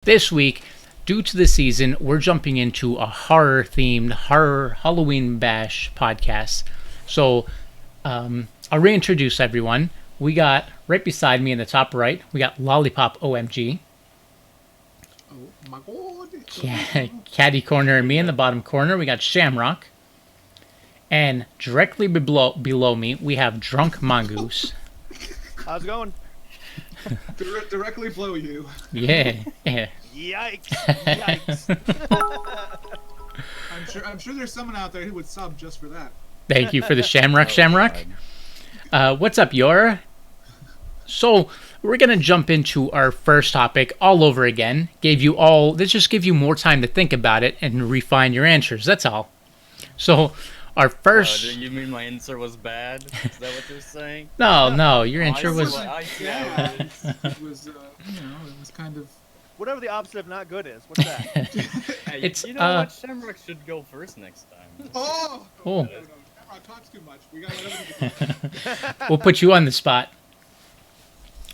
This week, due to the season, we're jumping into a horror-themed Halloween bash podcast. So, I'll reintroduce everyone. We got, right beside me in the top right, we got Lollipop OMG. Oh my god. Caddy corner, and me in the bottom corner, we got Shamrock. And directly below me, we have Drunk Mongoose. How's it going? Directly below you. Yeah. Yikes! Yikes! I'm sure there's someone out there who would sub just for that. Thank you for the Shamrock. What's up, Yora? So, we're going to jump into our first topic all over again. Let's just give you more time to think about it and refine your answers. That's all. So, our first... you mean my answer was bad? Is that what you're saying? No, your answer was... It was, it was kind of... Whatever the opposite of not good is. What's that? Hey, It's, you know what? Shamrock should go first next time. Oh! Oh. No. Shamrock talks too much. We gotta let him talk. We'll put you on the spot.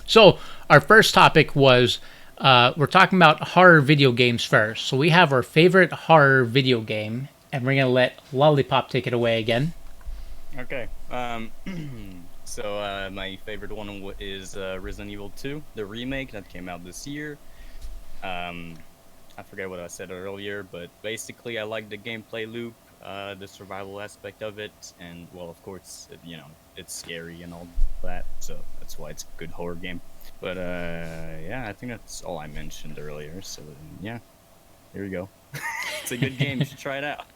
So, our first topic was... we're talking about horror video games first. So, we have our favorite horror video game... And we're going to let Lollipop take it away again. Okay. So my favorite one is Resident Evil 2, the remake that came out this year. I forget what I said earlier, but basically I like the gameplay loop, the survival aspect of it, and, well, of course, it's scary and all that, so that's why it's a good horror game. But, yeah, I think that's all I mentioned earlier, so, yeah, here we go. It's a good game. You should try it out.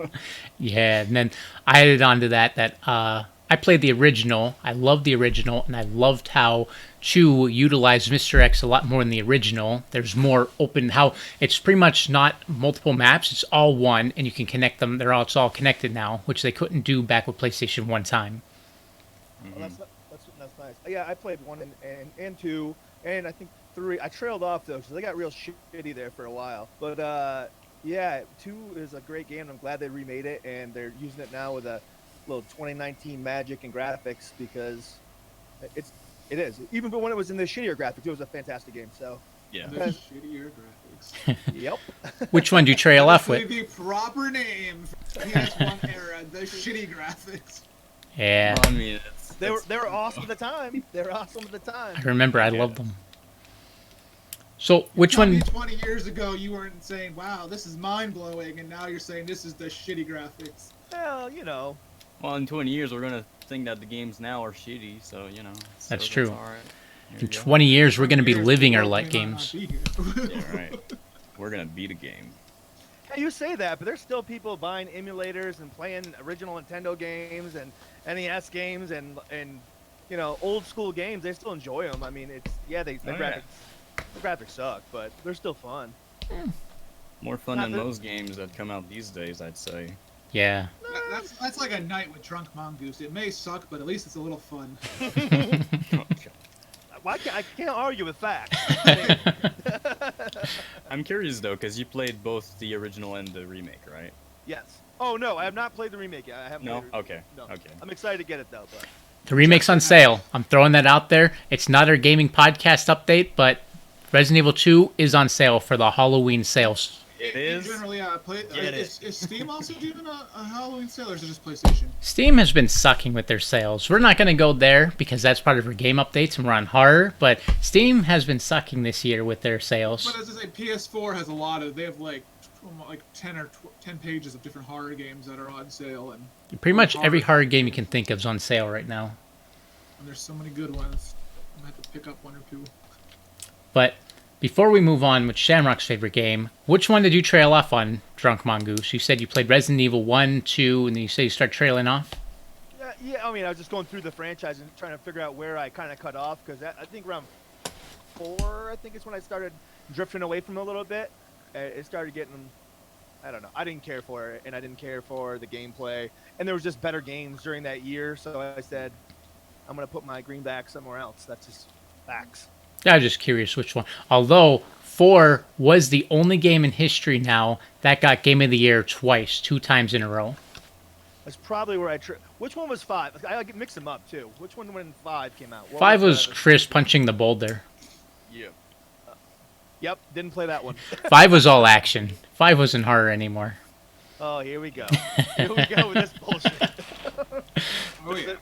Yeah, and then I added on to that I played the original. I loved the original, and I loved how 2 utilized Mr. X a lot more than the original. There's more open, how it's pretty much not multiple maps. It's all one, and you can connect them. It's all connected now, which they couldn't do back with PlayStation 1 time. Mm-hmm. Well, that's nice. Yeah, I played 1 and 2, and I think 3. I trailed off, though, because they got real shitty there for a while. But, yeah, 2 is a great game. I'm glad they remade it, and they're using it now with a little 2019 magic and graphics because it is. Even when it was in the shittier graphics, it was a fantastic game. So yeah, the shittier graphics. Yep. Which one do you trail off with? The proper name for PS1 era, the shitty graphics. Yeah. Well, I mean, they were awesome at the time. I remember. I loved them. So, which Tell me one... 20 years ago, you weren't saying, wow, this is mind-blowing, and now you're saying this is the shitty graphics. Well, Well, in 20 years, we're going to think that the games now are shitty, so, That's true. All right. In 20 years, we're going to be living our light games. Yeah, right. We're going to beat a game. Hey, you say that, but there's still people buying emulators and playing original Nintendo games and NES games and old school games. They still enjoy them. I mean, the graphics suck, but they're still fun. More fun than most games that come out these days, I'd say. Yeah. That's like a night with Drunk Mongoose. It may suck, but at least it's a little fun. I can't argue with facts. I'm curious, though, because you played both the original and the remake, right? Yes. Oh, no, I have not played the remake yet. I haven't. No? Okay. No. Okay. I'm excited to get it, though. But The remake's on sale. I'm throwing that out there. It's not our gaming podcast update, but Resident Evil 2 is on sale for the Halloween sales. It is? Generally, Get is Steam also doing a Halloween sale, or is it just PlayStation? Steam has been sucking with their sales. We're not going to go there because that's part of our game updates and we're on horror, but Steam has been sucking this year with their sales. But as I say, PS4 has a lot of, they have like 10 pages of different horror games that are on sale. And Pretty much every horror game you can think of is on sale right now. And there's so many good ones. I'm going to have to pick up one or two. But Before we move on with Shamrock's favorite game, which one did you trail off on, Drunk Mongoose? You said you played Resident Evil 1, 2, and then you say you start trailing off? Yeah, I mean, I was just going through the franchise and trying to figure out where I kind of cut off, because I think around 4, I think is when I started drifting away from it a little bit. It started getting, I don't know, I didn't care for it, and I didn't care for the gameplay, and there was just better games during that year, so I said, I'm going to put my greenback somewhere else. That's just facts. I was just curious which one. Although 4 was the only game in history now that got Game of the Year twice, 2 times in a row. That's probably where I which one was 5? I mix them up too. Which one when 5 came out? 5 was Chris punching the boulder. Yeah. Yep, didn't play that one. 5 was all action. 5 wasn't horror anymore. Oh, here we go. Here we go with this bullshit. Oh yeah.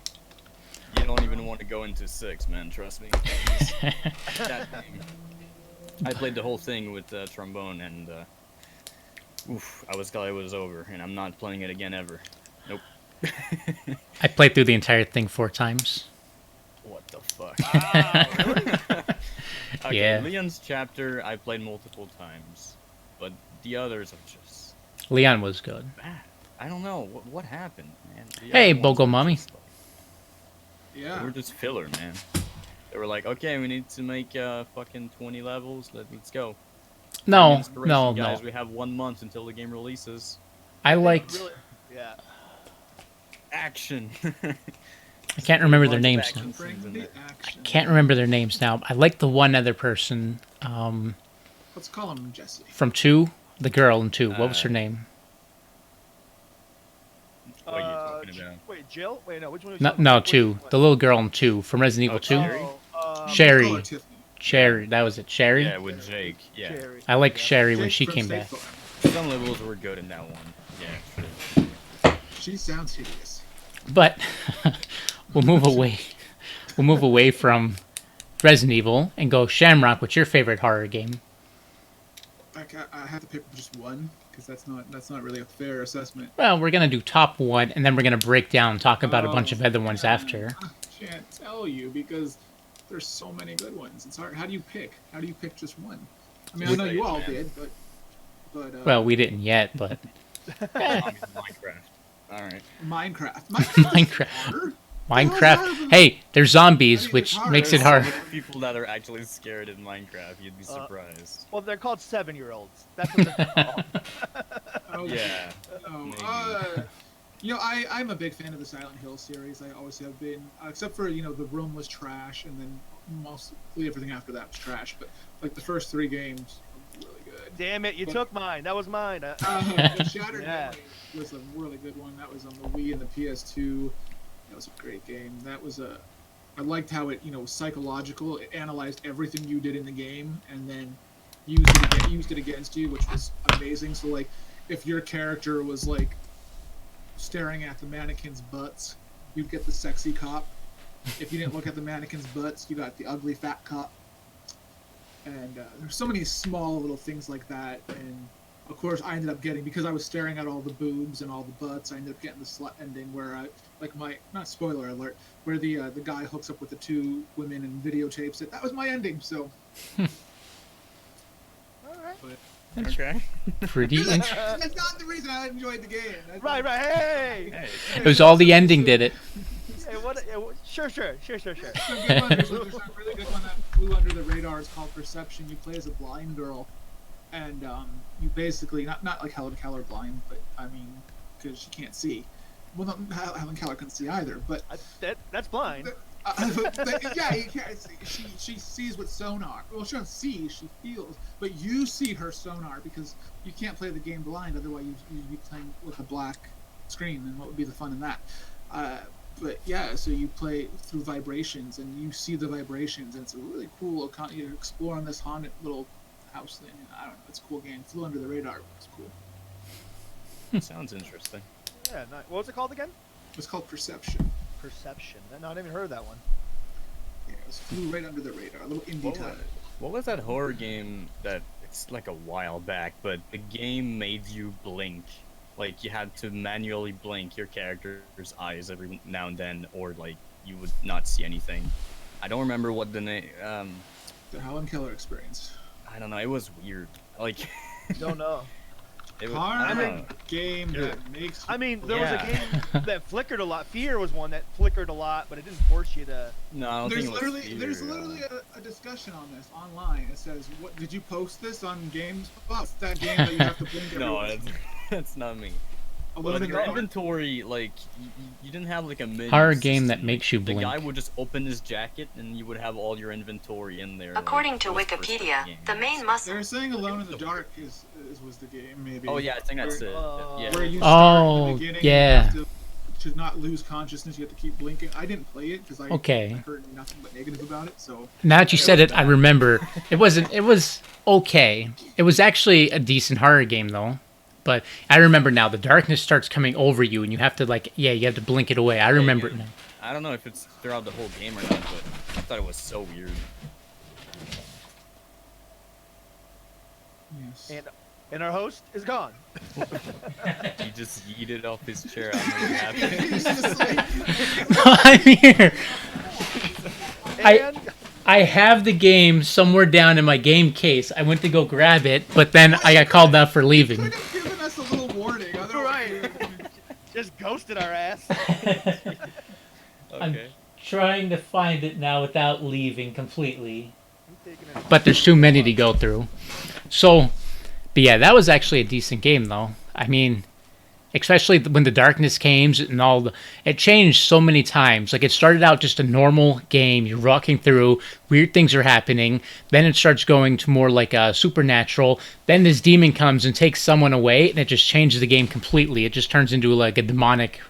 You don't even want to go into 6, man. Trust me. That game. I played the whole thing with trombone, and I was glad it was over, and I'm not playing it again ever. Nope. I played through the entire thing 4 times. What the fuck? Wow, Okay, Yeah. Leon's chapter I played multiple times, but the others are just Leon was good. bad. I don't know what happened, man. The Hey, other ones Bogo were Mommy. just like- They Yeah. were just filler, man. They were like, okay, we need to make fucking 20 levels. Let's go. No, Inspiration, no, guys. no. We have 1 month until the game releases. I liked. really, yeah. Action. I can't remember their Bunch of names action now. scenes Bring in the there. action. Can't remember their names now. I like the one other person Let's call him Jesse. from 2, the girl in 2. What was her Uh, name? What are you talking about? Wait, Jill? Wait, no. Which one? Was No, you- no, which 2. one? The little girl in 2 from Resident Evil 2. Cherry? Sherry. Call her Tiffany. Sherry, that was it. Sherry. Yeah, with Jake. Yeah. Cherry. I like Yeah. Sherry when Jake she from came State back. Farm. Some levels were good in that one. Yeah, true. She sounds hideous. But we'll move away. We'll move away from Resident Evil and go Shamrock. What's your favorite horror game? I have to pick just one because that's not really a fair assessment. Well, we're gonna do top 1, and then we're gonna break down and talk about a bunch Oh, of other ones after. I can't tell you because there's so many good ones. It's hard. How do you pick? How do you pick just one? I mean, I know you all did, but Well, we didn't yet, but Minecraft. All right. Minecraft. Minecraft. Harder? Minecraft. Hey, they're zombies, which makes it hard. So many people that are actually scared in Minecraft. You'd be surprised. Well, they're called 7-year-olds. That's what they're called. Oh, Yeah. No, maybe. you know, I'm a big fan of the Silent Hill series. I always have been, except for the room was trash, and then mostly everything after that was trash. But like the first 3 games were really good. Damn it, you took mine. That was mine. The Shattered Yeah. Memory was a really good one. That was on the Wii and the PS2. That was a great game. I liked how it was psychological. It analyzed everything you did in the game and then used it against you, which was amazing. So like, if your character was like staring at the mannequins' butts, you'd get the sexy cop. If you didn't look at the mannequins' butts, you got the ugly fat cop. And there's so many small little things like that. And of course, I ended up getting, because I was staring at all the boobs and all the butts, I ended up getting the slut ending where not spoiler alert, where the guy hooks up with the 2 women and videotapes it. That was my ending. So Okay. Pretty interesting. that's not the reason I enjoyed the game. Right. Hey. Hey. It was all the ending did it. Hey, sure. There's a really good one that flew under the radar. It's called Perception. You play as a blind girl, and you basically not like Helen Keller blind, but I mean, because she can't see. Well, Helen Keller couldn't see either, but That's blind. yeah, you can't see. She sees with sonar. Well, she doesn't see; she feels. But you see her sonar because you can't play the game blind. Otherwise, you'd be playing with a black screen, and what would be the fun in that? But yeah, so you play through vibrations, and you see the vibrations, and it's a really cool. You explore on this haunted little house thing. And I don't know, it's a cool game. Flew under the radar. It's cool. Sounds interesting. Yeah. Nice. What was it called again? It's called Perception. Perception. No, I didn't even heard of that one. Yeah, it flew right under the radar. A little indie What title. was, what was that horror game that it's like a while back, but the game made you blink? Like you had to manually blink your character's eyes every now and then, or like you would not see anything. I don't remember what the name. The Helen Keller experience. I don't know. It was weird. Like, Don't know. it was. I Hard don't know. game that makes. I mean, there Yeah. was a game that flickered a lot. Fear was one that flickered a lot, but it didn't force you to. No, I don't There's think it was literally fear, there's literally a discussion on this online. It says, "What did you post this on GameSpot? It's that game that you have to blink every No, once that's not me. a Well, little the bit more." inventory, like, you didn't have like a menu Horror game system. that makes you The guy blink. would just open his jacket and you would have all your inventory in there. like, According to for the first Wikipedia, game. the main muscle. They're saying Alone in the Dark was the game, maybe. Oh yeah, I think that's it. Yeah. Where you start in Oh, the beginning, yeah. you have to not lose consciousness, you have to keep blinking. I didn't play it because I Okay. heard nothing but negative about it. So Now that you said it, I remember. It was okay. It was actually a decent horror game though. But I remember now the darkness starts coming over you and you have to you have to blink it away. I remember it now. I don't know if it's throughout the whole game or not, but I thought it was so weird. yes. And our host is gone. He just yeeted off his chair. I don't know what happened. It's just like, I'm here. And I have the game somewhere down in my game case. I went to go grab it, but then I got called out for leaving. could have given us a little warning. Otherwise, Right. just ghosted our ass. Okay. Trying to find it now without leaving completely. I'm taking it. But there's too many to go through. So, but yeah, that was actually a decent game though. I mean, especially when the darkness came and it changed so many times. Like it started out just a normal game. You're walking through, weird things are happening. Then it starts going to more like a supernatural. Then this demon comes and takes someone away, and it just changes the game completely. It just turns into like a demonic.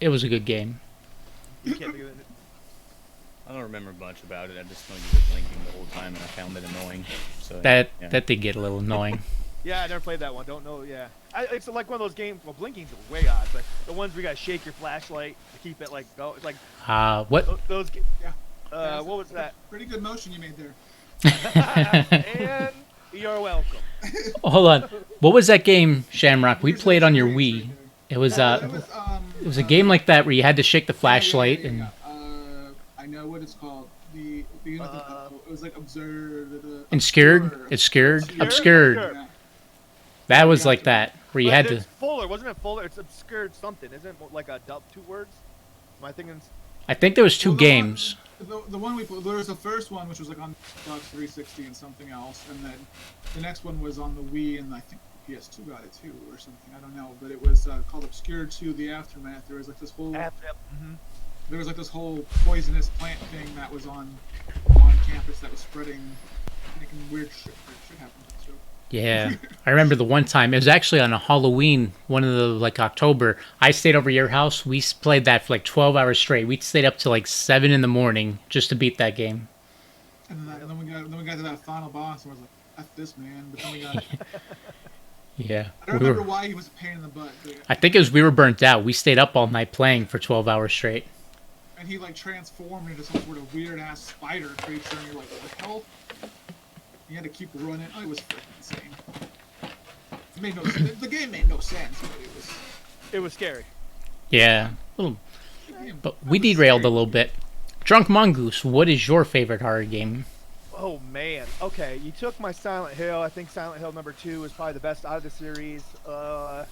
It was a good game. You can't think of it. I don't remember much about it. I just know you were blinking the whole time, and I found it annoying. So That yeah. did get a little annoying. Yeah, I never played that one. Don't know. Yeah, it's like one of those games. Well, blinking's way odd, but the ones where you gotta shake your flashlight to keep it like go. It's like What? those. Yeah. What was that? pretty good motion you made there. And you're welcome. Hold on. What was that game, Shamrock? We played on your Wii. It was It it was a game like that where you had to shake the flashlight yeah, and yeah. I know what it's called. The it was like observed. Obscured. It's scared. Obscured. Obscured. Yeah. That was like that where you But had it's to. Fuller, wasn't it Fuller? It's obscured something, isn't it? Like a two words. Am I thinking? I think there was two Well, games. The one we played, there was the first one which was like on Xbox 360 and something else, and then the next one was on the Wii, and I think PS2 got it too or something. I don't know, but it was called Obscured 2: The Aftermath. There was like this whole there was like this whole poisonous plant thing that was on campus that was spreading, making weird shit happen. So Yeah, I remember the one time. It was actually on a Halloween, one of the like October. I stayed over your house. We played that for like 12 hours straight. We stayed up till like 7 in the morning just to beat that game. and then we got to that final boss, and I was like, "F this, man!" But then we got. Yeah, I don't remember why he was a pain in the butt. But, I think it was we were burnt out. We stayed up all night playing for 12 hours straight. and he like transformed into some sort of weird ass spider creature, and you're like, "What the hell?" You had to keep running. Oh, it was freaking insane. It made no. The game made no sense, but It was scary. Yeah, little, the game- but that we was derailed a scary. little bit. Drunk Mongoose, what is your favorite horror game? Oh man. Okay, you took my Silent Hill. I think Silent Hill number 2 is probably the best out of the series. I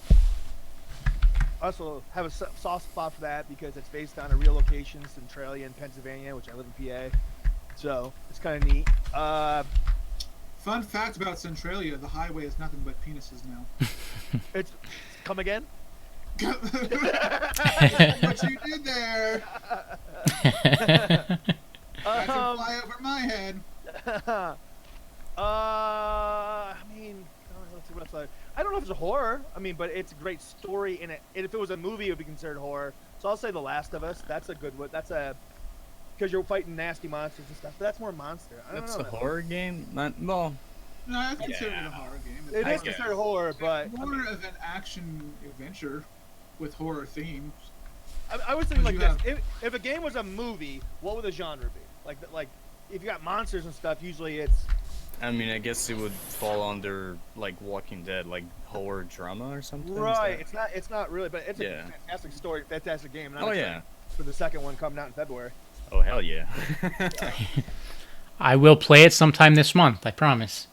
also have a soft spot for that because it's based on a real location, Centralia in Pennsylvania, which I live in PA. So it's kind of neat. Fun fact about Centralia: the highway is nothing but penises now. It's come again. What you did there? That should fly over my head. I mean, let's see what else I don't know if it's a horror. I mean, but it's a great story in it. And if it was a movie, it would be considered horror. So I'll say The Last of Us. That's a good one. That's a because you're fighting nasty monsters and stuff. But that's more monster. I don't That's know. a horror game. Not well. No, I consider it a Yeah. horror game. It I is guess. considered horror, but I more mean, of an action adventure with horror themes. I was thinking like You this: have- if a game was a movie, what would the genre be? Like if you got monsters and stuff, usually it's I mean, I guess it would fall under like Walking Dead, like horror drama or something. is right. that- It's not really, but it's Yeah. a fantastic story, fantastic game. And I'm Oh excited yeah. for the second one coming out in February. Oh hell yeah. I will play it sometime this month, I promise.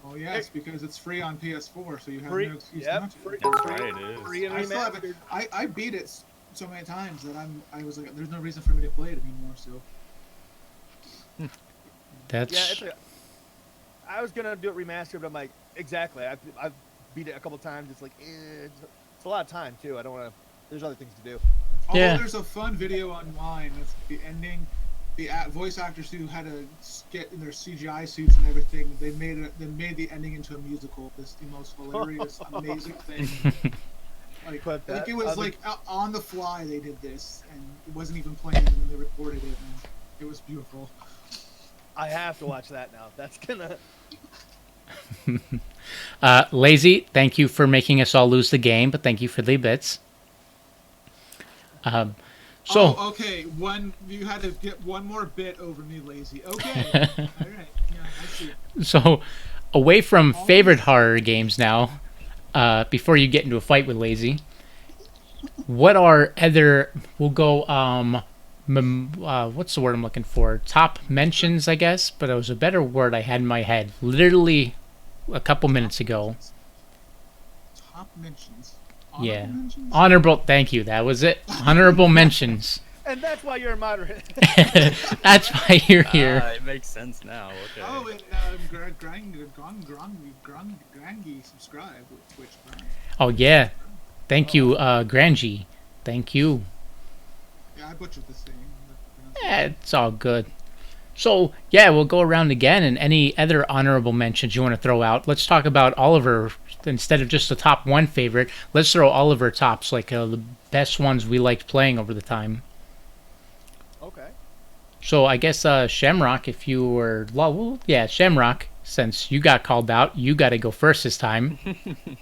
Well, yes, because it's free on PS4, so you have Free, no excuse yep, not to. free, That's free, right, it is. free and I still have remastered. it. I beat it so many times that I was like, there's no reason for me to play it anymore. So That's Yeah, I was gonna do it remastered, but I'm like, exactly. I've beat it a couple times. It's like, it's a lot of time too. I don't want to. There's other things to do. although Yeah. there's a fun video online. That's the ending. The voice actors who had to get in their CGI suits and everything, they made the ending into a musical. It's the most hilarious, amazing thing. Like it was like on the fly they did this, and it wasn't even planned, and then they recorded it, and it was beautiful. I have to watch that now. That's gonna. Lazy, thank you for making us all lose the game, but thank you for the bits. So, Oh, okay. You had to get one more bit over me, Lazy. Okay. All right. Yeah, I see. so away from favorite horror games now, before you get into a fight with Lazy, what are other? We'll go. What's the word I'm looking for? Top mentions, I guess. But it was a better word I had in my head, literally a couple minutes ago. Top mentions. Yeah. Honorable mentions? Honorable. Thank you. That was it. Honorable mentions. And that's why you're a moderator. That's why you're here. It makes sense now. Okay. Oh, and Grangy subscribe with Twitch Prime. Oh yeah. Thank you, Grangy. Thank you. Yeah, I butchered this thing. It's all good. So, yeah, we'll go around again, and any other honorable mentions you want to throw out. Let's talk about Oliver instead of just the top one favorite. Let's throw Oliver tops, like the best ones we liked playing over the time. Okay. So, I guess Shamrock, if you were... Well, yeah, Shamrock, since you got called out, you got to go first this time.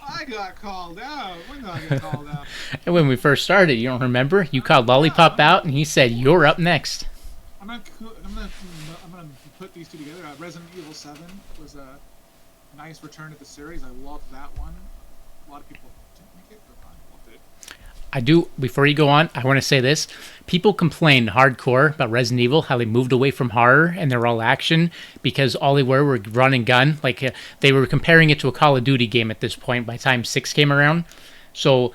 I got called out. When did I get called out? And when we first started, you don't remember? You called Lollipop out, and he said, you're up next. I'm gonna put these two together. Resident Evil 7 was a nice return to the series. I loved that one. A lot of people didn't like it, but I loved it. I do, before you go on, I want to say this. People complained hardcore about Resident Evil, how they moved away from horror and they're all action because all they were run and gun. Like, they were comparing it to a Call of Duty game at this point by the time 6 came around. So,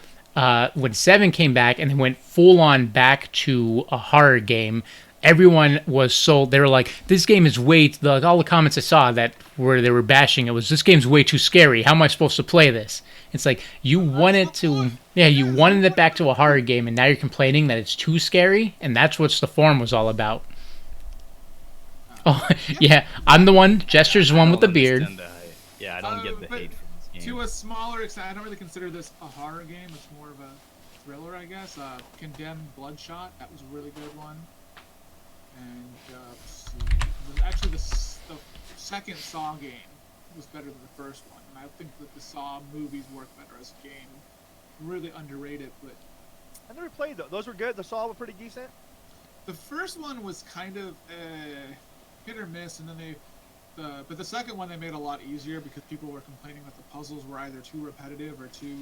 when 7 came back and then went full on back to a horror game, everyone was sold. They were like, this game is all the comments I saw that where they were bashing it was, this game's way too scary. How am I supposed to play this? It's like, you wanted it back to a horror game, and now you're complaining that it's too scary, and that's what the forum was all about. Oh, yeah, I'm the one. Jester's the one with the beard. Yeah, I don't get the but hate for this game. To a smaller extent, I don't really consider this a horror game. It's more of a thriller, I guess. Condemned Bloodshot, that was a really good one. And let's see. Actually, the second Saw game was better than the first one, and I think that the Saw movies work better as a game. Really underrated, but I never played those. Those were good. The Saw were pretty decent. the first one was kind of hit or miss, and then but the second one they made a lot easier because people were complaining that the puzzles were either too repetitive or too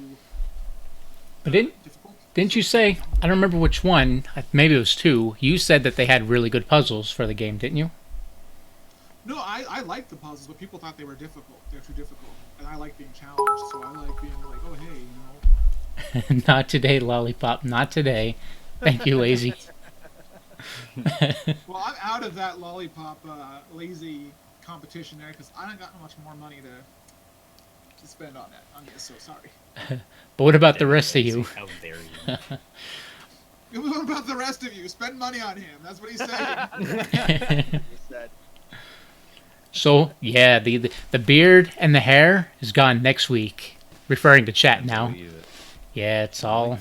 But difficult. didn't you say, I don't remember which one, maybe it was 2, you said that they had really good puzzles for the game, didn't you? No, I liked the puzzles, but people thought they were difficult. They're too difficult, and I like being challenged, so I like being like, oh hey, Not today, Lollipop, not today. Thank you, Lazy. Well, I'm out of that Lollipop lazy competition there because I don't got much more money to spend on that. I'm just so sorry. But what about the rest of you? How dare you? What about the rest of you? Spend money on him. That's what he's saying. So, yeah, the beard and the hair is gone next week. Referring to chat now. Yeah, it's all...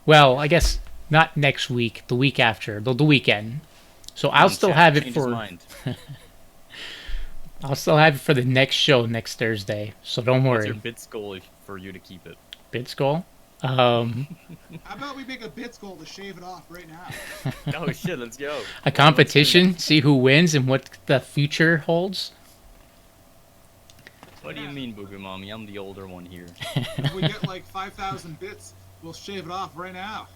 Well, I guess not next week, the week after, the weekend. So I'll still have it for... I'll still have it for the next show next Thursday, so don't What's worry. your bits goal for you to keep it? Bits goal? How about we make a bits goal to shave it off right now? Oh shit, let's go. A competition, see who wins and what the future holds? What do you mean, Booger Mommy? I'm the older one here. If we get like 5,000 bits, we'll shave it off right now.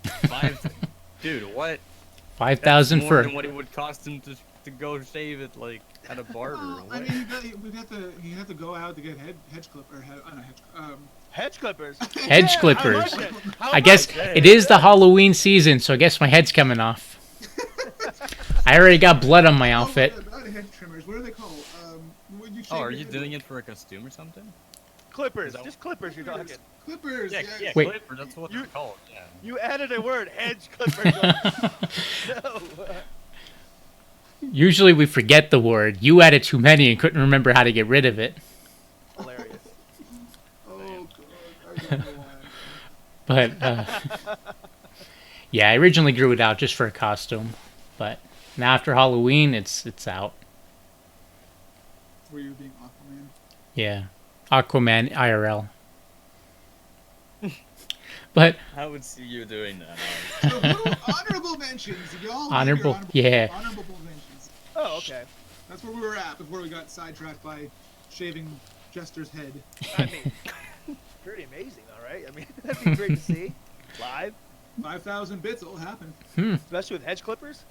5... Dude, what? 5,000 more for than what it would cost him to go shave it like at a barber. Well, I What? mean, you have to go out to get hedge clip or Hedge clippers. Hedge Yeah, clippers. I like it. How I guess much? it is the Halloween season, so I guess my head's coming off. I already got blood on my outfit. Not hedge trimmers. What are they called? When you Oh, shave are your you head doing with it for a costume or something? Clippers. Is that- Just clippers. You're talking. Clippers. Yeah, Yes. yeah, Wait. clipper. That's what You- they're called. Yeah. You added a word. Hedge clippers. No. Usually we forget the word. You added too many and couldn't remember how to get rid of it. Hilarious. Oh god, I don't know why. But yeah, I originally grew it out just for a costume, but now after Halloween, it's out. Were you being Aquaman? Yeah, Aquaman IRL. But I would see you doing that. So honorable mentions. Y'all leave your Honorable- yeah. Honorable mentions. Oh, okay. That's where we were at before we got sidetracked by shaving Jester's head. I mean, pretty amazing, all right. I mean, that'd be great to see live, 5,000 bits will happen. especially with hedge clippers.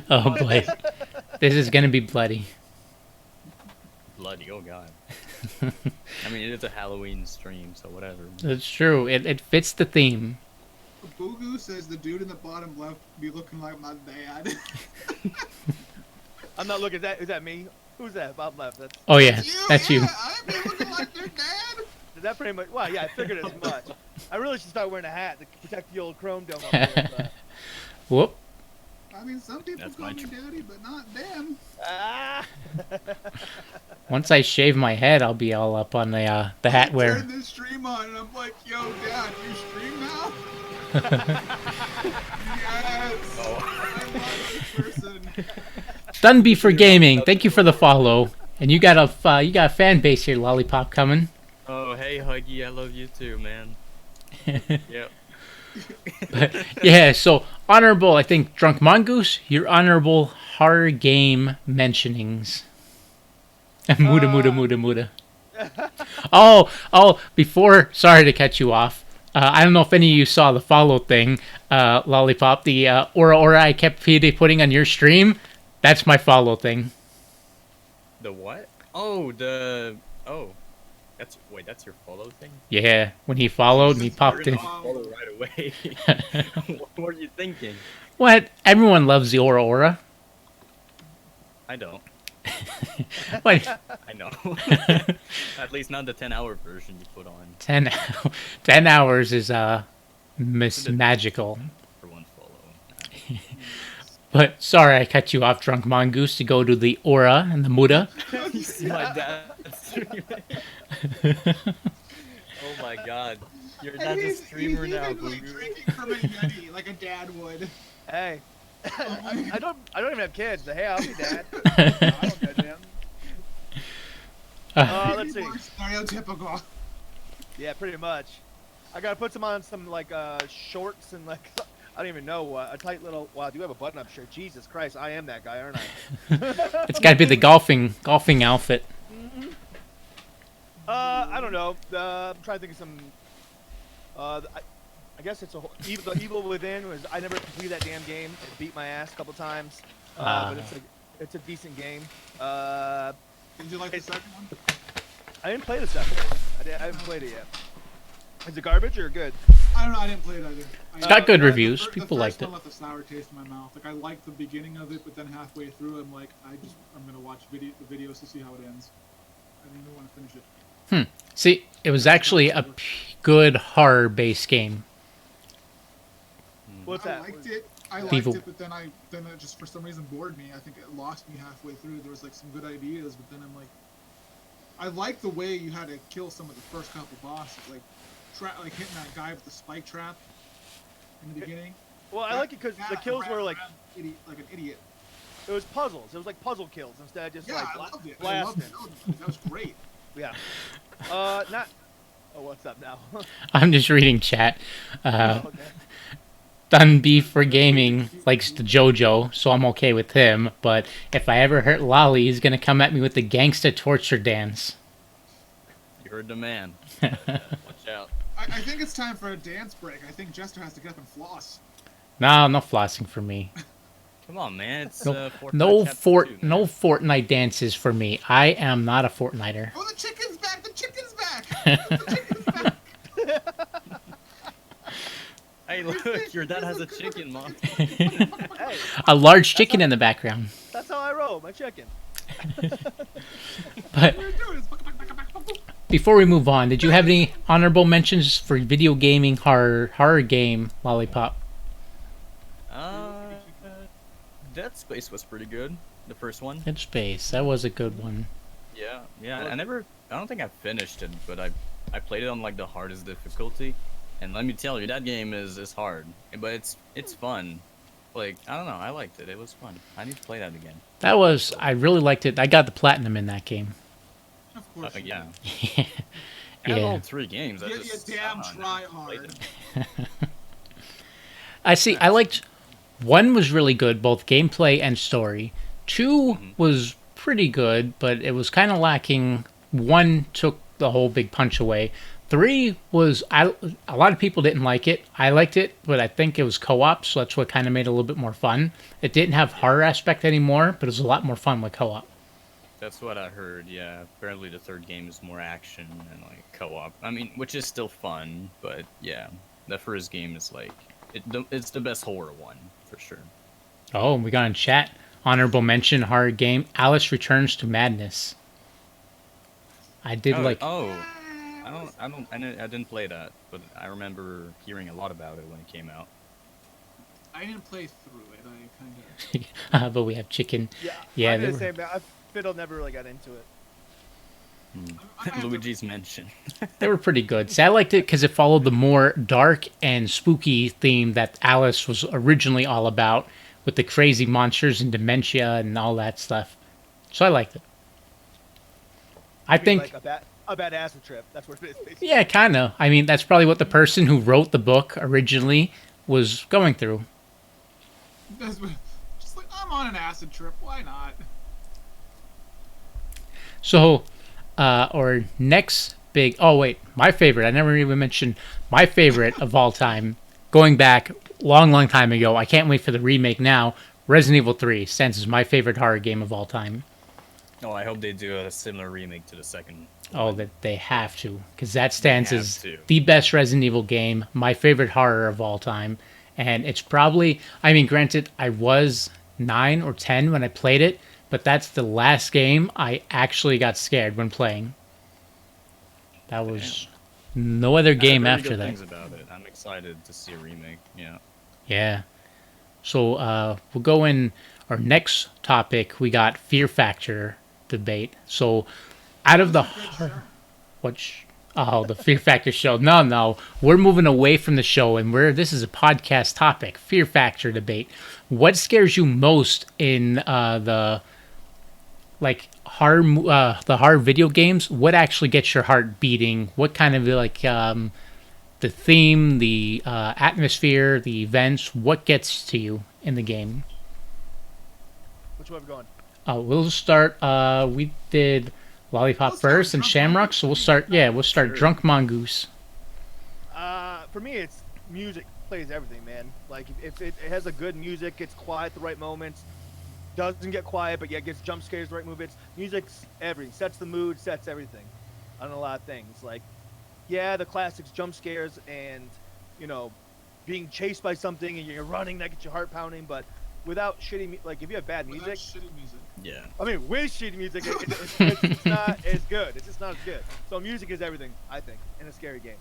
oh boy, this is gonna be bloody. Bloody, oh god. I mean, it is a Halloween stream, so whatever. That's true. It fits the theme. Boo says the dude in the bottom left be looking like my dad. I'm not looking. Is that me? Who's that? Bob left. That's Oh yeah, that's you. I be looking like their dad. is that pretty much. Well, yeah, I figured as much. I really should start wearing a hat to protect the old chrome dome up there. But, Whoop. I mean, some people That's call my me daddy, but not them. ah. Once I shave my head, I'll be all up on the hat wear. Turn this stream on, and I'm like, yo, dad, you stream now? Yes. Oh. I'm not this person. Dunby for gaming. Thank you for the follow. And you got a fan base here, Lollipop coming. Oh, hey, Huggy, I love you too, man. Yep. Yeah, so honorable, I think, Drunk Mongoose, your honorable horror game mentionings. Muda. Oh, before, sorry to cut you off. I don't know if any of you saw the follow thing, Lollipop, the Aura I kept putting on your stream. That's my follow thing. The what? Oh, that's your follow thing? Yeah, when he followed, he popped in. You're gonna follow right away. What were you thinking? What? Everyone loves the Aura. I don't. What? I know. At least not the 10-hour version you put on 10 hours is magical. for one follow. But sorry, I cut you off, Drunk Mongoose, to go to the Aura and the Muda. You see my dad streaming? Oh my god. Your And dad's a he's streamer now, even, like, Boo. drinking from a Yeti like a dad would. Hey. I don't even have kids. But hey, I'll be dad. I don't judge him. Let's see. More stereotypical. Yeah, pretty much. I gotta put some on some like shorts and like I don't even know a tight little. Wow, I do have a button-up shirt. Jesus Christ, I am that guy, aren't I? It's got to be the golfing outfit. I don't know. I'm trying to think of some. I guess it's the Evil Within was. I never completed that damn game. It beat my ass a couple times. But it's a decent game. Did you like the second one? I didn't play the second one. I haven't played it yet. Is it garbage or good? I don't know. I didn't play it either. It's got good reviews. The People first liked it. one left a sour taste in my mouth. Like I liked the beginning of it, but then halfway through, I'm like, I'm gonna watch the videos to see how it ends. I didn't even want to finish it. See, it was actually a good horror-based game. What's I that? liked it. I liked Evil. it, but then it just for some reason bored me. I think it lost me halfway through. There was like some good ideas, but then I'm like, I liked the way you had to kill some of the first couple bosses, like hitting that guy with the spike trap in the beginning. Well, I like it because the kills were like like an idiot. it was puzzles. It was like puzzle kills instead of just Yeah, like I loved it. I blasting. loved it. That was great. Yeah. Not. Oh, what's up now? I'm just reading chat. Okay. Dunby for gaming likes the JoJo, so I'm okay with him. But if I ever hurt Lolly, he's gonna come at me with the gangsta torture dance. You heard the man. Watch out. I think it's time for a dance break. I think Jester has to get up and floss. No, no flossing for me. Come on, man. It's No, Fortnite no Chapter 2, man. no Fortnite dances for me. I am not a Fortniter. Oh, the chicken's back! The chicken's back! The chicken's back! Hey, look, your dad has a chicken, mom. Hey, A large chicken in the background. that's how I roll. My chicken. But What are you doing? It's before we move on, did you have any honorable mentions for video gaming horror game Lollipop? Uh, Dead Space was pretty good. The first one. Dead Space, that was a good one. Yeah, yeah. I don't think I finished it, but I played it on like the hardest difficulty, and let me tell you, that game is hard, but it's fun. Like, I don't know, I liked it. It was fun. I need to play that again. I really liked it. I got the platinum in that game. Of course. Yeah. Yeah. I have Yeah. all 3 games. I You just damn I don't know, try never played hard. them. I see. I liked one was really good, both gameplay and story. 2 was pretty good, but it was kind of lacking. 1 took the whole big punch away. 3 was a lot of people didn't like it. I liked it, but I think it was co-op, so that's what kind of made it a little bit more fun. It didn't have horror aspect anymore, but it was a lot more fun with co-op. That's what I heard. Yeah. Apparently, the third game is more action and like co-op. I mean, which is still fun, but yeah, the first game is like it's the best horror one for sure. Oh, we got in chat. Honorable mention horror game Alice Returns to Madness. I did like. I didn't play that, but I remember hearing a lot about it when it came out. I didn't play through it. I kind of. But we have chicken. Yeah. Yeah, I'm they the were- same. Fiddle never really got into it. I have to- Luigi's Mansion. They were pretty good. See, I liked it because it followed the more dark and spooky theme that Alice was originally all about, with the crazy monsters and dementia and all that stuff. So I liked it. I think, Like a bad acid trip. That's what it is. Basically. yeah, kind of. I mean, that's probably what the person who wrote the book originally was going through. Just like, I'm on an acid trip. Why not? So, our next big. Oh wait, my favorite. I never even mentioned my favorite of all time. Going back long time ago. I can't wait for the remake now. Resident Evil 3 stands as my favorite horror game of all time. Oh, I hope they do a similar remake to the second. Oh, that they have to, because that stands have as to. the best Resident Evil game, my favorite horror of all time, and it's probably. I mean, granted, I was 9 or 10 when I played it, but that's the last game I actually got scared when playing. That was no other game I heard after good that. things about it. I'm excited to see a remake. Yeah. Yeah. So we'll go in our next topic. We got Fear Factor debate. So out of the the Fear Factor show. No, we're moving away from the show, and this is a podcast topic. Fear Factor debate. What scares you most in the horror video games? What actually gets your heart beating? What kind of the theme, the atmosphere, the events? What gets to you in the game? Which one are we going? We'll start. We did Lollipop Let's start first and Drunk Shamrock, Mongoose. so we'll start. Yeah, we'll start Sure. Drunk Mongoose. For me, it's music plays everything, man. Like if it has a good music, it's quiet at the right moments. Doesn't get quiet, but yet gets jump scares the right movements. Music's everything. Sets the mood, sets everything on a lot of things. Like, yeah, the classics, jump scares, and being chased by something and you're running, that gets your heart pounding. But without shitty, like if you have bad Without music, shitty music. Yeah. I mean, with shitty music, it's not as good. It's just not as good. So music is everything, I think, in a scary game.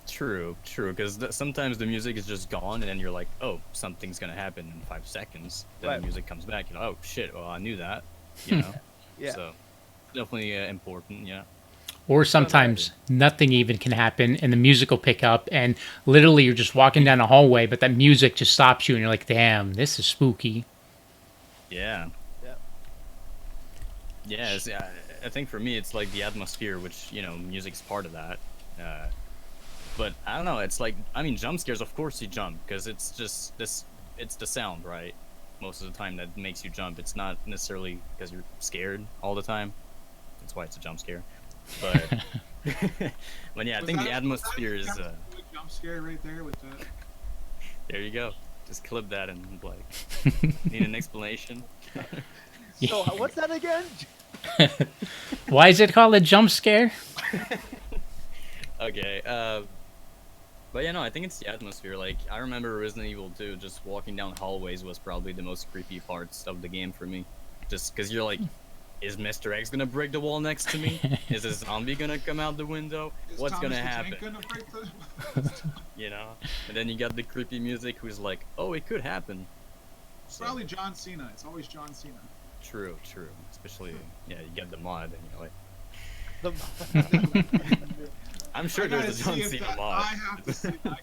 True, because sometimes the music is just gone, and then you're like, oh, something's gonna happen in 5 seconds. Then Right. the music comes back, you're like, oh shit, well I knew that, you know. Yeah. So definitely important, yeah. Or sometimes nothing even can happen, and the music will pick up, and literally you're just walking down a hallway, but that music just stops you, and you're like, "Damn, this is spooky." Yeah. Yeah. Yeah, I think for me it's like the atmosphere, which music's part of that. But I don't know. It's like, I mean, jump scares. Of course you jump because it's just this. It's the sound, right? Most of the time that makes you jump. It's not necessarily because you're scared all the time. That's why it's a jump scare. But but yeah, I Was think that- the atmosphere was is. that a jump scare right there with that. There you go. Just clip that and like need an explanation. So what's that again? Why is it called a jump scare? Okay. But yeah, no, I think it's the atmosphere. Like I remember Resident Evil 2, just walking down hallways was probably the most creepy parts of the game for me. Just because you're like, is Mr. X gonna break the wall next to me? Is a zombie gonna come out the window? Is What's Thomas gonna the happen? Tank gonna break the... You know? And then you got the creepy music who's like, oh, it could happen. It's So, probably John Cena. It's always John Cena. true. Especially, yeah, you get the mod and you're like, The- I'm sure I gotta there's a John see if Cena that- mod. I have to see. I gotta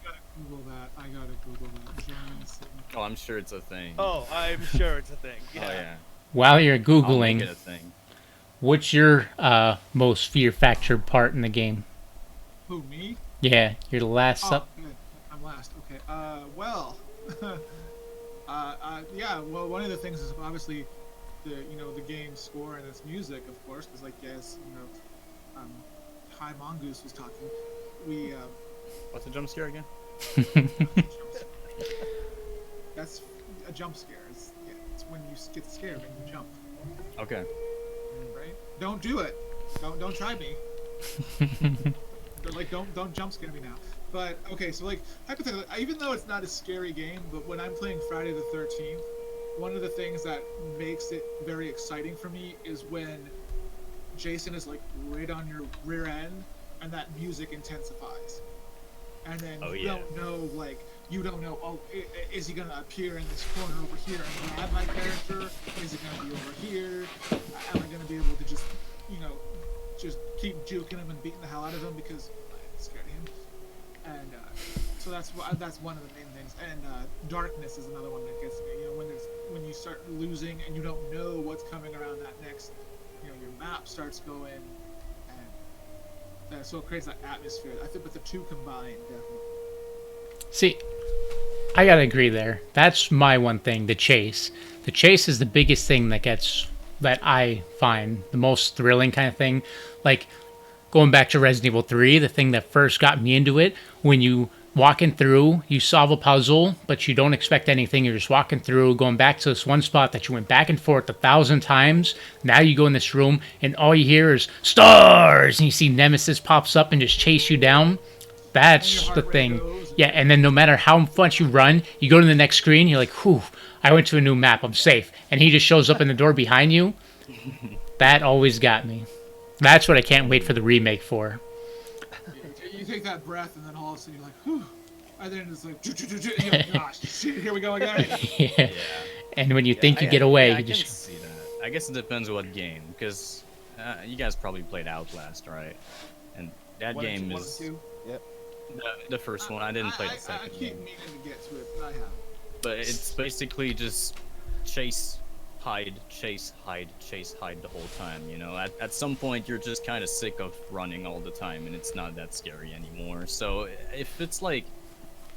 Google that. John Cena. Oh, I'm sure it's a thing. oh, I'm sure it's a thing. Oh, yeah. While you're I'll make Googling, it a thing. what's your most fear factor part in the game? Who, me? Yeah, you're the last Oh, up. good. I'm last. Okay. Well, yeah. Well, one of the things is obviously the game score and its music, of course, because like Hi Mongoose was talking. We What's a jump scare again? that's a jump scare. It's when you get scared and you jump. Okay. Right? Don't do it. Don't try me. But, like don't jump scare me now. But okay, so like hypothetically, even though it's not a scary game, but when I'm playing Friday the 13th, one of the things that makes it very exciting for me is when Jason is like right on your rear end and that music intensifies. And then Oh, you yeah. don't know, like, you don't know, oh, is he going to appear in this corner over here and grab my character? Is he going to be over here? Am I going to be able to just, just keep juking him and beating the hell out of him because I'm scared of him? And so that's one of the main things. And darkness is another one that gets me. When you start losing and you don't know what's coming around that next, your map starts going, and so it creates that atmosphere. I think, but the two combined, definitely. See, I gotta agree there. That's my one thing, the chase. The chase is the biggest thing that I find the most thrilling kind of thing. Like, going back to Resident Evil 3, the thing that first got me into it, when you walking through, you solve a puzzle, but you don't expect anything. You're just walking through, going back to this one spot that you went back and forth 1,000 times. Now you go in this room, and all you hear is stars, and you see Nemesis pops up and just chase you down. That's your the heart rate thing. goes. Yeah, and then no matter how much you run, you go to the next screen, you're like, whew, I went to a new map, I'm safe. And he just shows up in the door behind you. That always got me. That's what I can't wait for the remake for. You take that breath, and then all of a sudden you're like, whew. And then it's like, you're like, gosh, shit, here we go again. Yeah. Yeah. And when you think you get away, yeah, I you can just... see that. I guess it depends what game, because you guys probably played Outlast, right? And that One and game two, is one and two. Yep. the first one. I didn't play the I second keep one, meaning to get to it, but I haven't. but it's basically just chase, hide, chase, hide, chase, hide the whole time. At some point you're just kind of sick of running all the time, and it's not that scary anymore. So if it's like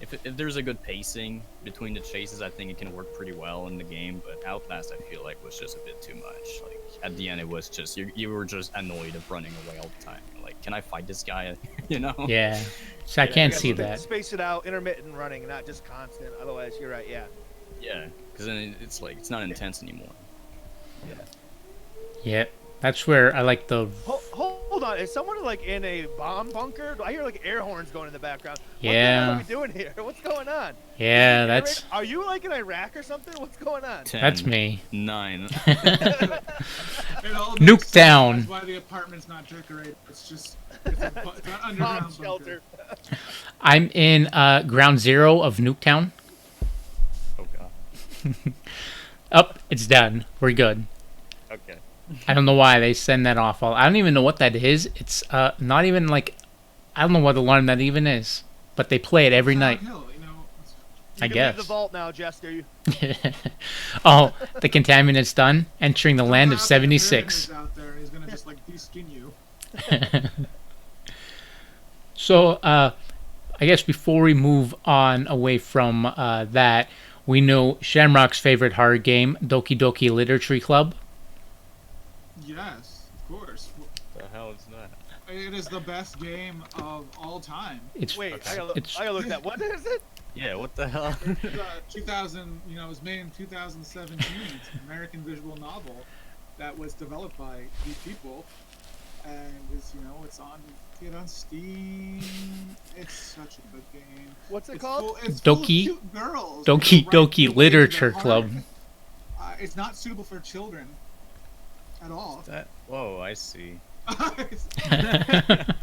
if there's a good pacing between the chases, I think it can work pretty well in the game. But Outlast, I feel like, was just a bit too much. Like at the end, it was just you were just annoyed of running away all the time. Like, can I fight this guy? Yeah. So I You can't gotta see that. Space it out, intermittent running, not just constant. Otherwise, you're right. Yeah. Yeah, because then it's like it's not intense anymore. Yep. That's where I like the... Hold on. Is someone like in a bomb bunker? I hear like air horns going in the background. What the hell Yeah. are we doing here? What's going on? Yeah, that's... Are you like in Iraq or something? What's going on? 10, That's me. 9. It all Nuke makes sense. down. That's why the apartment's not decorated. It's an underground Bomb bunker. shelter. I'm in Ground Zero of Nuketown. Oh god. Up, it's done. We're good. Okay. I don't know why they send that off. I don't even know what that is. It's not even like... I don't know what alarm that even is. But they play it every night. Downhill, You I can guess. leave the vault now, Jester. Oh, the contaminant's done. Entering the land of Out there, 76. Pyramid's out there, and he's gonna just like de-skin you. So, I guess before we move on away from that, we know Shamrock's favorite horror game, Doki Doki Literature Club. Yes, of course. The hell is that? It is the best game of all time. It's Wait, Okay. I gotta It's- look that. What is it? Yeah, what the hell? It's, 2000, it was made in 2017. It's an American visual novel that was developed by these people, and it's on Steam. It's such a good game. What's it It's called? It's full of Doki- cute girls. Doki They write Doki the Literature pages at Club. heart. It's not suitable for children at all. Whoa, I see. Wait a second.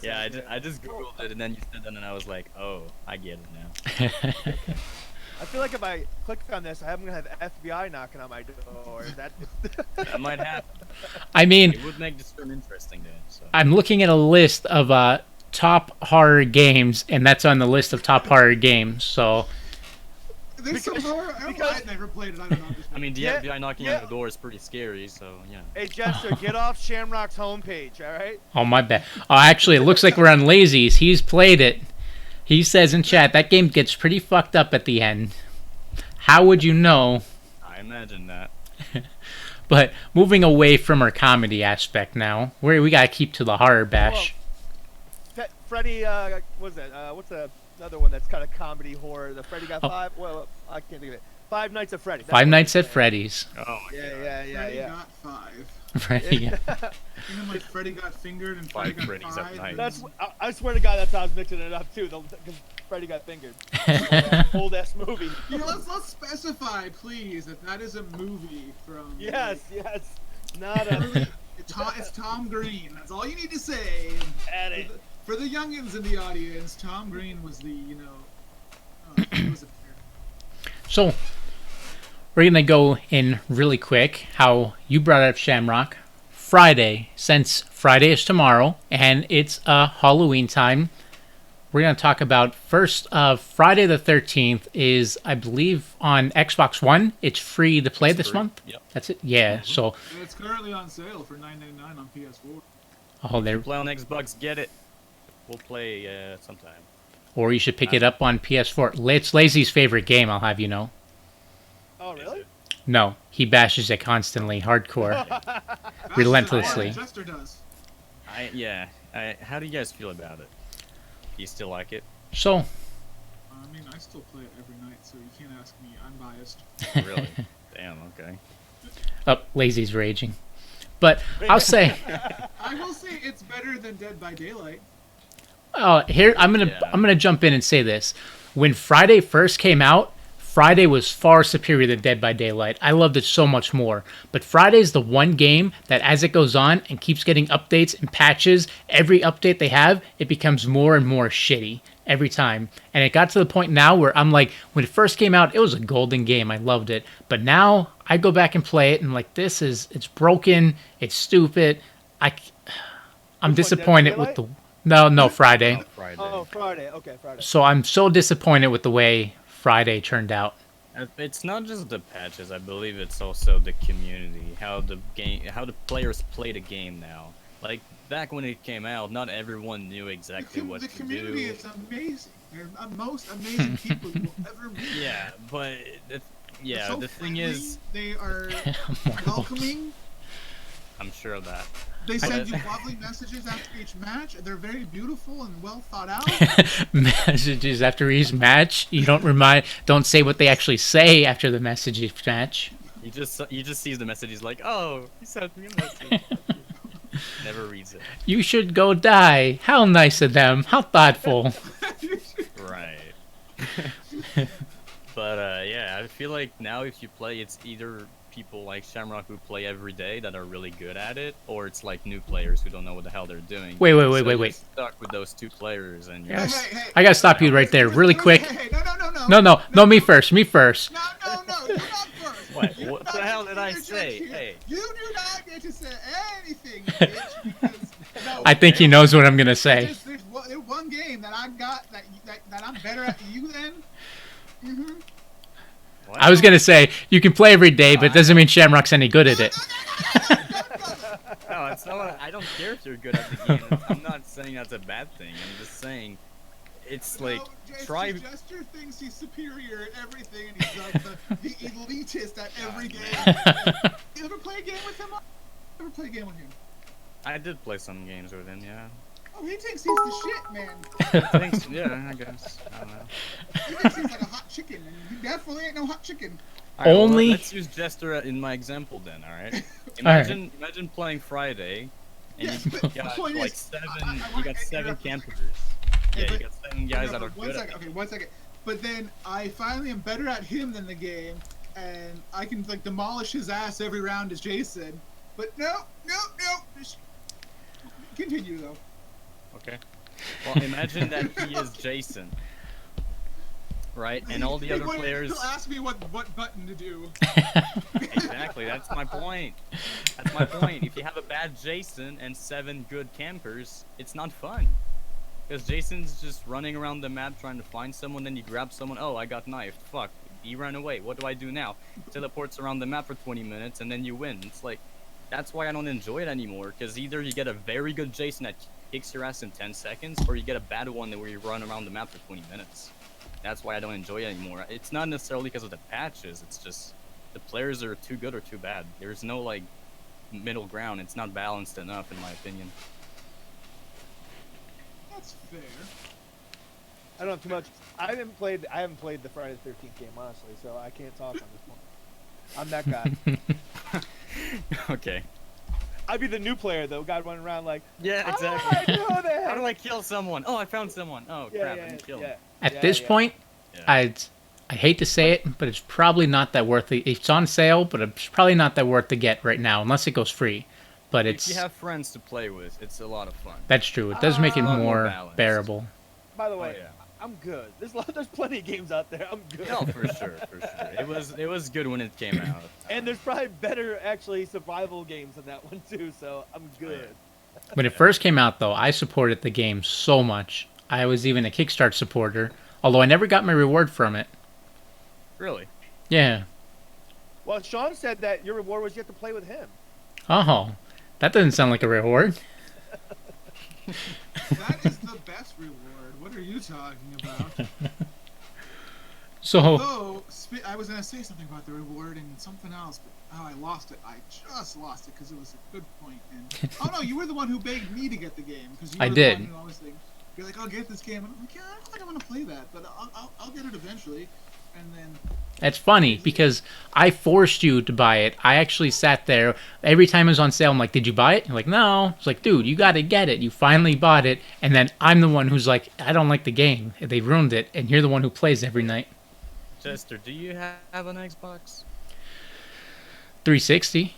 Yeah, I just googled it and then you said that and I was like, oh, I get it now. I feel like if I click on this, I'm gonna have FBI knocking on my door. That That might happen. I mean, It would make this film interesting then. So. I'm looking at a list of top horror games, and that's on the list of top horror games. So There's some horror. I've never played it. I don't know. I mean, the Yeah, FBI knocking yeah. on the door is pretty scary, so yeah. Hey Jester, get off Shamrock's homepage, all right? oh my bad. Oh, actually, it looks like we're on Lazy's. He's played it. He says in chat that game gets pretty fucked up at the end. How would you know? I imagine that. But moving away from our comedy aspect now, we gotta keep to the horror bash. Freddy, what's that? What's another one that's kind of comedy horror? The Freddy got Oh. five. Well, I can't think of it. Five Nights at Freddy's. Five Nights at Freddy's. Oh my god. Yeah. Freddy got 5. Freddy. Like Freddy got fingered and Five Freddy got Freddys at 5. night. That's. I swear to God, that's how I was mixing it up too. Because Freddy got fingered. Old ass movie. Let's specify, please, that is a movie from. Yes. Not a. It's Tom Green. That's all you need to say. At it. For the youngins in the audience, Tom Green was the he was a So we're gonna go in really quick. How you brought up Shamrock Friday, since Friday is tomorrow and it's Halloween time. We're gonna talk about first. Friday the 13th is, I believe, on Xbox One. It's free to play this free. month. Yep. That's it. Yeah. So And it's currently on sale for $9.99 on PS4. oh, there. Play on Xbox, get it. We'll play sometime. Or you should pick it up on PS4. It's Lazy's favorite game. I'll have you know. Oh really? No, he bashes it constantly, hardcore. Relentlessly. Jester does. How do you guys feel about it? Do you still like it? So I mean, I still play it every night, so you can't ask me. I'm biased. Really? Damn, okay. oh, Lazy's raging. But I'll say, I will say it's better than Dead by Daylight. here I'm Yeah. gonna jump in and say this. When Friday first came out, Friday was far superior to Dead by Daylight. I loved it so much more. But Friday's the one game that, as it goes on and keeps getting updates and patches, every update they have, it becomes more and more shitty every time. And it got to the point now where I'm like, when it first came out, it was a golden game. I loved it. But now I go back and play it and like, it's broken. It's stupid. I'm Which one, disappointed Dead by with the... No, Friday. Oh, Friday. Oh, Friday. Okay, Friday. So I'm so disappointed with the way Friday turned out. It's not just the patches. I believe it's also the community, how the players play the game now. Like back when it came out, not everyone knew exactly what The to community do. is amazing. They're the most amazing people you will ever meet. Yeah, but They're yeah, so the thing friendly, is, they are welcoming. I'm sure of that. They send you But- lovely messages after each match. They're very beautiful and well thought out. Messages after each match. You don't say what they actually say after the message each match. You just see the message. He's like, oh, he sent me a message. Never reads it. You should go die. How nice of them. How thoughtful. Right. But yeah, I feel like now if you play, it's either people like Shamrock who play every day that are really good at it, or it's like new players who don't know what the hell they're doing. Wait. So you're stuck with those two players, and you're Yes. Hey, I gotta stop you right there, really quick. Hey, no. No, me first. Me first. No, you're not first. What? You What do the not hell get did to I interject say? here. Hey. You do not get to say anything, bitch. Because, no, I think he knows what I'm gonna say. there's one game that I got that I'm better at than you than. Mm-hmm. What? I was gonna say you can play every day, but it doesn't mean Shamrock's any good at it. No, it's not. I don't care if you're good at the game. I'm not saying that's a bad thing. I'm just saying it's like try. Jester thinks he's superior at everything, and he's like the elitist at every game. You ever play a game with him? Ever play a game with him? I did play some games with him, yeah. Oh, he thinks he's the shit, man. Thanks. Yeah, I guess. I don't know. He thinks he's like a hot chicken, and he definitely ain't no hot chicken. All right, Only- let's use Jester in my example then. All right. Imagine playing Friday, and Yes, you but the got point like is, seven. I You wanna got seven interrupt. campers. Hey, Yeah, but- you got 7 guys that are One good. second, okay, 1 second. But then I finally am better at him than the game, and I can like demolish his ass every round as Jason. But no. Just continue though. Okay. Well, imagine that he is Jason, right? And all the He other won't- players. He'll ask me what button to do. Exactly. That's my point. That's my point. If you have a bad Jason and 7 good campers, it's not fun. Because Jason's just running around the map trying to find someone, then you grab someone. Oh, I got knifed. Fuck. He ran away. What do I do now? Teleports around the map for 20 minutes and then you win. It's like, that's why I don't enjoy it anymore. Because either you get a very good Jason that kicks your ass in 10 seconds, or you get a bad one where you run around the map for 20 minutes. That's why I don't enjoy it anymore. It's not necessarily because of the patches. It's just the players are too good or too bad. There's no like middle ground. It's not balanced enough, in my opinion. That's fair. I don't have too much. I haven't played the Friday the 13th game honestly, so I can't talk on this one. I'm that guy. Okay. I'd be the new player though, guy running around like, Yeah, "Oh, exactly. I know that." How do I kill someone? Oh, I found someone. Oh, Yeah, crap, I yeah, didn't kill yeah. him. At Yeah, this yeah. point, Yeah. I hate to say it, but it's probably not that worth it. It's on sale, but it's probably not that worth to get right now, unless it goes free. But If it's you have friends to play with, it's a lot of fun. that's true. It does make it A lot more more balanced. bearable. By the way, yeah. I'm good. There's plenty of games out there. I'm good. No, for sure, for sure. It was good when it came out. And there's probably better actually survival games than that one too, so I'm good. When it first came out, though, I supported the game so much. I was even a Kickstart supporter, although I never got my reward from it. Really? Yeah. Well, Sean said that your reward was you have to play with him. Oh, that doesn't sound like a reward. That is the best reward. What are you talking about? So, Oh, I was gonna say something about the reward and something else, but I lost it. I just lost it because it was a good point. And oh no, you were the one who begged me to get the game because you were I the did. one who always think, you're like, I'll get this game, and I'm like, yeah, I don't think I want to play that, but I'll get it eventually. And then that's funny because I forced you to buy it. I actually sat there every time it was on sale. I'm like, "Did you buy it?" You're like, "No." It's like, "Dude, you got to get it. You finally bought it." And then I'm the one who's like, "I don't like the game. They ruined it." And you're the one who plays every night. Jester, do you have an Xbox? 360?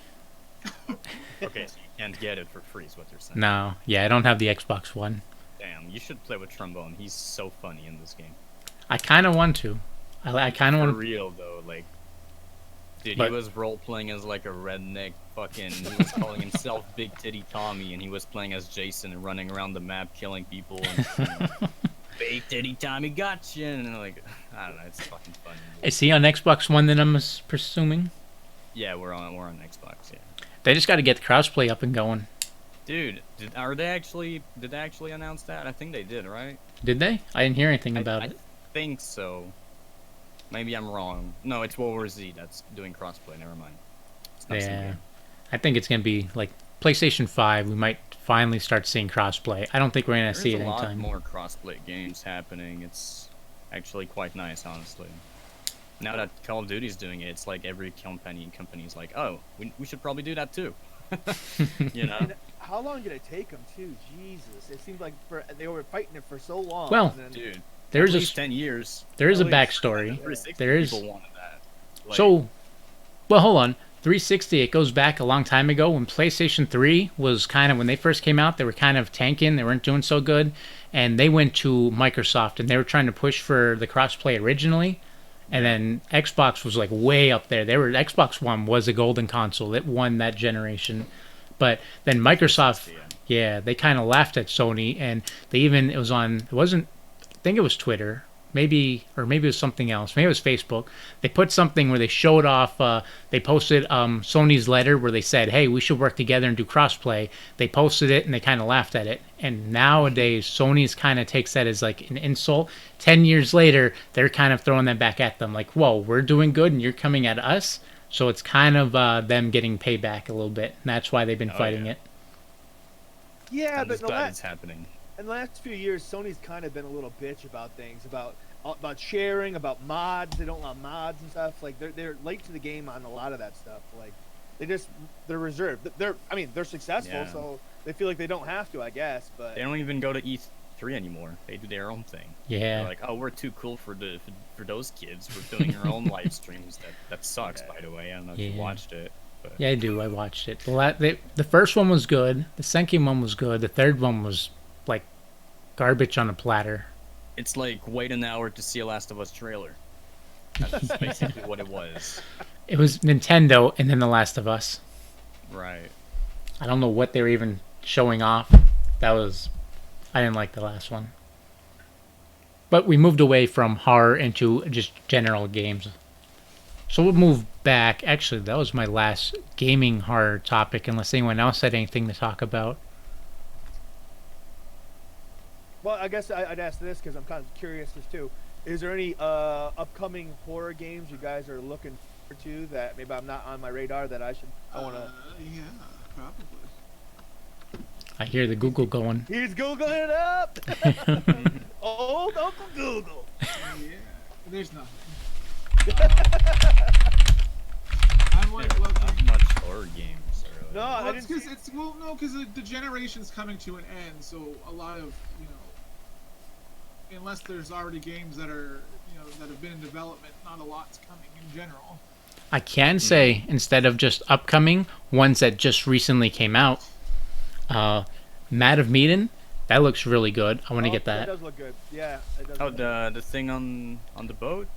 Okay, so you can't get it for free, is what you're saying. No. Yeah, I don't have the Xbox One. Damn, you should play with Trombone. He's so funny in this game. I kind of want to. I kind of For want to. real though, like, dude, But- he was role playing as like a redneck fucking. He was calling himself Big Titty Tommy, and he was playing as Jason and running around the map killing people. And, Big Titty Tommy gotcha, and like, I don't know, it's fucking funny. Is he on Xbox One that I'm presuming? Yeah, we're on Xbox. Yeah, They just got to get the crossplay up and going. dude, did they actually announce that? I think they did, right? Did they? I didn't hear anything about I it. think so. Maybe I'm wrong. No, it's World War Z that's doing crossplay. Never mind. It's not Yeah. Sega. I think it's going to be like PlayStation 5. We might finally start seeing crossplay. I don't think we're going to see it There's a lot anytime. more crossplay games happening. It's actually quite nice, honestly. Now that Call of Duty's doing it, it's like every company's like, oh, we should probably do that too. You know? And how long did it take them too? Jesus, it seemed like they were fighting it for so long. Well, and then, Dude, There's at least a 10 years. there is a at least. backstory. 360 There is- people wanted that. Like, So, well, hold on. 360, it goes back a long time ago when PlayStation 3 was kind of, when they first came out, they were kind of tanking. They weren't doing so good. And they went to Microsoft and they were trying to push for the crossplay originally. And then Xbox was like way up there. Xbox One was a golden console. It won that generation. But then Microsoft, yeah, they kind of laughed at Sony, and they even, it wasn't, I think it was Twitter, maybe it was something else. Maybe it was Facebook. They put something where they showed off, they posted Sony's letter where they said, hey, we should work together and do crossplay. They posted it and they kind of laughed at it. And nowadays, Sony's kind of takes that as like an insult. 10 years later, they're kind of throwing that back at them. Like, whoa, we're doing good and you're coming at us? So it's kind of them getting payback a little bit. And that's why they've been fighting yeah. it. yeah, I'm but just glad it's happening. in the last few years, Sony's kind of been a little bitch about things, about sharing, about mods. They don't allow mods and stuff. Like they're late to the game on a lot of that stuff. Like they're reserved. They're successful, Yeah. so they feel like they don't have to, I guess. But They don't even go to E3 anymore. They do their own thing. Yeah. They're like, oh, we're too cool for those kids. We're doing our own live streams. That sucks, by the way. I don't know if you Yeah. watched it. But Yeah, I do. I watched it. The first one was good. The second one was good. The third one was like garbage on a platter. it's like wait an hour to see a Last of Us trailer. That's basically what it was. It was Nintendo and then The Last of Us. Right. I don't know what they were even showing off. I didn't like the last one. But we moved away from horror into just general games. So we'll move back. Actually, that was my last gaming horror topic, unless anyone else had anything to talk about. well, I guess I'd ask this because I'm kind of curious as too. Is there any upcoming horror games you guys are looking forward to that maybe I'm not on my radar that I want to? Yeah, probably. I hear the Google going. He's googling it up. Old Uncle Google. Yeah, there's nothing. I'm like There are looking. not much horror games. Really. No, I Well, didn't because see. the generation's coming to an end, so a lot of unless there's already games that are that have been in development, not a lot's coming in general. I can say, instead of just upcoming, ones that just recently came out. Mad of Medan, that looks really good. I want to get That that. does look good. Yeah. It does Oh, look good. the thing on the boat.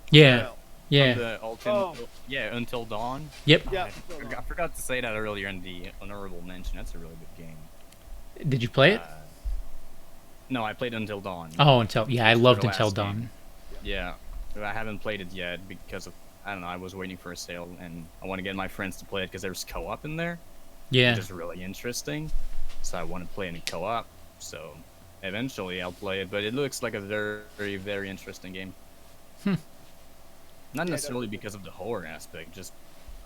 Yeah, yeah. Until Dawn. Yep. Yeah. I forgot to say that earlier in the honorable mention. That's a really good game. Did you play it? No, I played Until Dawn. Yeah, I loved the Until last Dawn. game. Yeah, but I haven't played it yet because of I don't know. I was waiting for a sale, and I want to get my friends to play it because there's co-op in there, Yeah. which is really interesting. So I want to play in a co-op. So eventually I'll play it, but it looks like a very, very, very interesting game. Not necessarily because of the horror aspect, just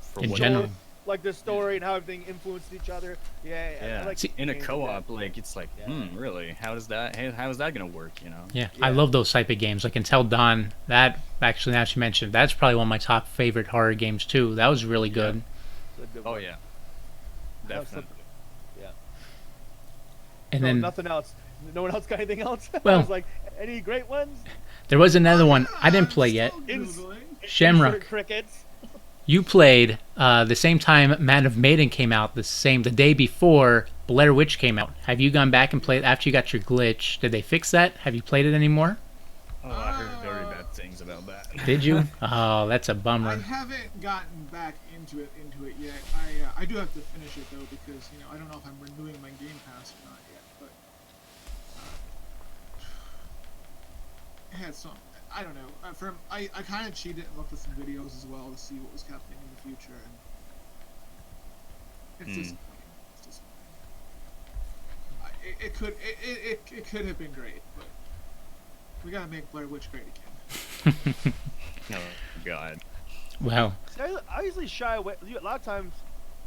for In what general. Like the story and how everything influenced each other. Yeah. Yeah, I like See, in a games like that. co-op, like it's like, really? How is that gonna work? You know? Yeah, I Yeah. love those type of games. Like Until Dawn, that actually, now that you mentioned, that's probably one of my top favorite horror games too. That was really good. It's a good Oh one. yeah, That was definitely. Yeah. And No, then nothing else. No one else got anything else? I Well- was like, any great ones? there was another one I didn't play I'm yet. still Ins- Googling. Shamrock. Insert crickets. You played the same time Man of Maiden came out, the day before Blair Witch came out. Have you gone back and played after you got your glitch? Did they fix that? Have you played it anymore? Oh, I heard very bad things about that. Did you? Oh, that's a I bummer. haven't gotten back into it yet. I do have to finish it though because I don't know if I'm renewing my Game Pass or not yet. But it had some. I don't know. I kind of cheated and looked at some videos as well to see what was happening in the future, and it's disappointing. It's disappointing. It could have been great, but we gotta make Blair Witch great again. Oh God. Well, See, I usually shy away. A lot of times,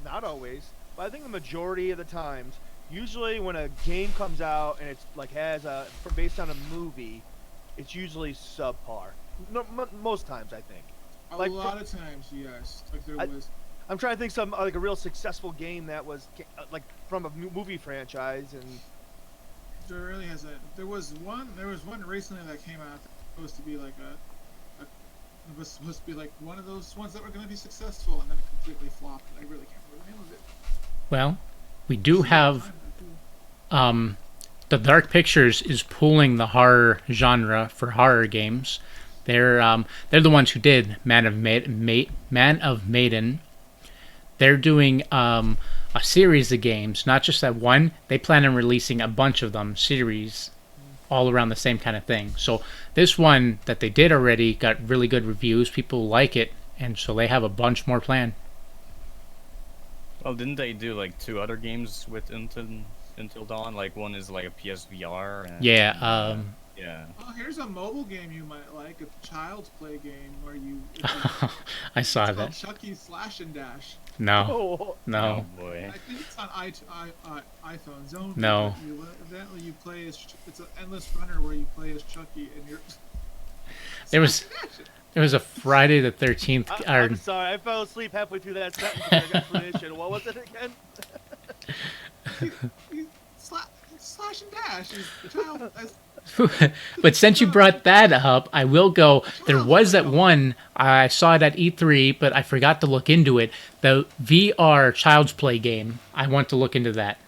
not always, but I think the majority of the times, usually when a game comes out and it's like based on a movie, it's usually subpar. No, most times, I think. A Like, lot of times, yes. Like there was. I'm trying to think some like a real successful game that was like from a movie franchise, and There really hasn't. There was one recently that came out that was supposed to be like it was supposed to be like one of those ones that were going to be successful, and then it completely flopped. And I really can't remember the name of it. well, we do have the Dark Pictures is pooling the horror genre for horror games. They're the ones who did Man of Maiden. They're doing a series of games, not just that one. They plan on releasing a bunch of them, series, all around the same kind of thing. So this one that they did already got really good reviews. People like it, and so they have a bunch more planned. Well, didn't they do like 2 other games with Until Dawn? Like one is like a PSVR. And, Yeah, Yeah. Oh, here's a mobile game you might like. A child's play game where you. I saw It's called that. Chucky's Slash and Dash. No, Oh, no, Oh boy. I think it's on iPhones only. No. But evidently you play as. It's an endless runner where you play as Chucky and you're. There was there was a Friday the 13th. I'm sorry. I fell asleep halfway through that sentence. I got permission. What was it again? Slash and Dash is the child. But since you brought that up, I will go. There was that one I saw it at E3, but I forgot to look into it. The VR Child's Play game. I want to look into that.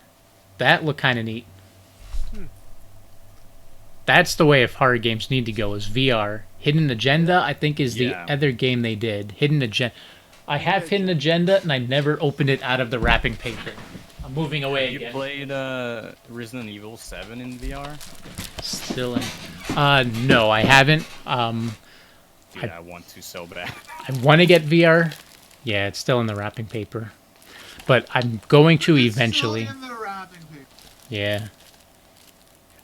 That looked kind of neat. That's the way if horror games need to go is VR. Hidden Agenda, I think, is the Yeah. other game they did. Hidden Agenda. I have Hidden Agenda, and I never opened it out of the wrapping paper. I'm moving away You again. played Resident Evil 7 in VR? Still in. No, I haven't. Dude, I want to so bad. I want to get VR. Yeah, it's still in the wrapping paper. But I'm going to eventually. Still in the wrapping paper. Yeah,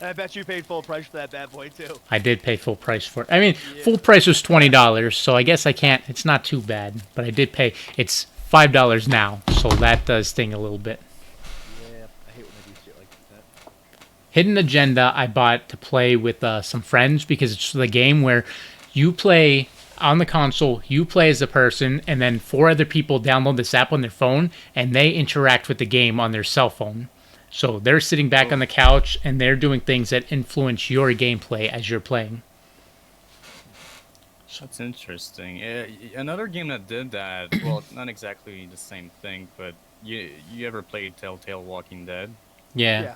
And I bet you paid full price for that bad boy too. I did pay full price for it. I mean, full price was $20, so I guess I can't. It's not too bad. But I did pay. It's $5 now, so that does sting a little bit. Yeah, I hate when they do shit like that. Hidden Agenda I bought to play with some friends because it's the game where you play on the console, you play as a person, and then 4 other people download this app on their phone, and they interact with the game on their cell phone. So they're sitting back on the couch, and they're doing things that influence your gameplay as you're playing. That's interesting. Another game that did that, well, not exactly the same thing, but you ever played Telltale Walking Dead? Yeah. Yeah.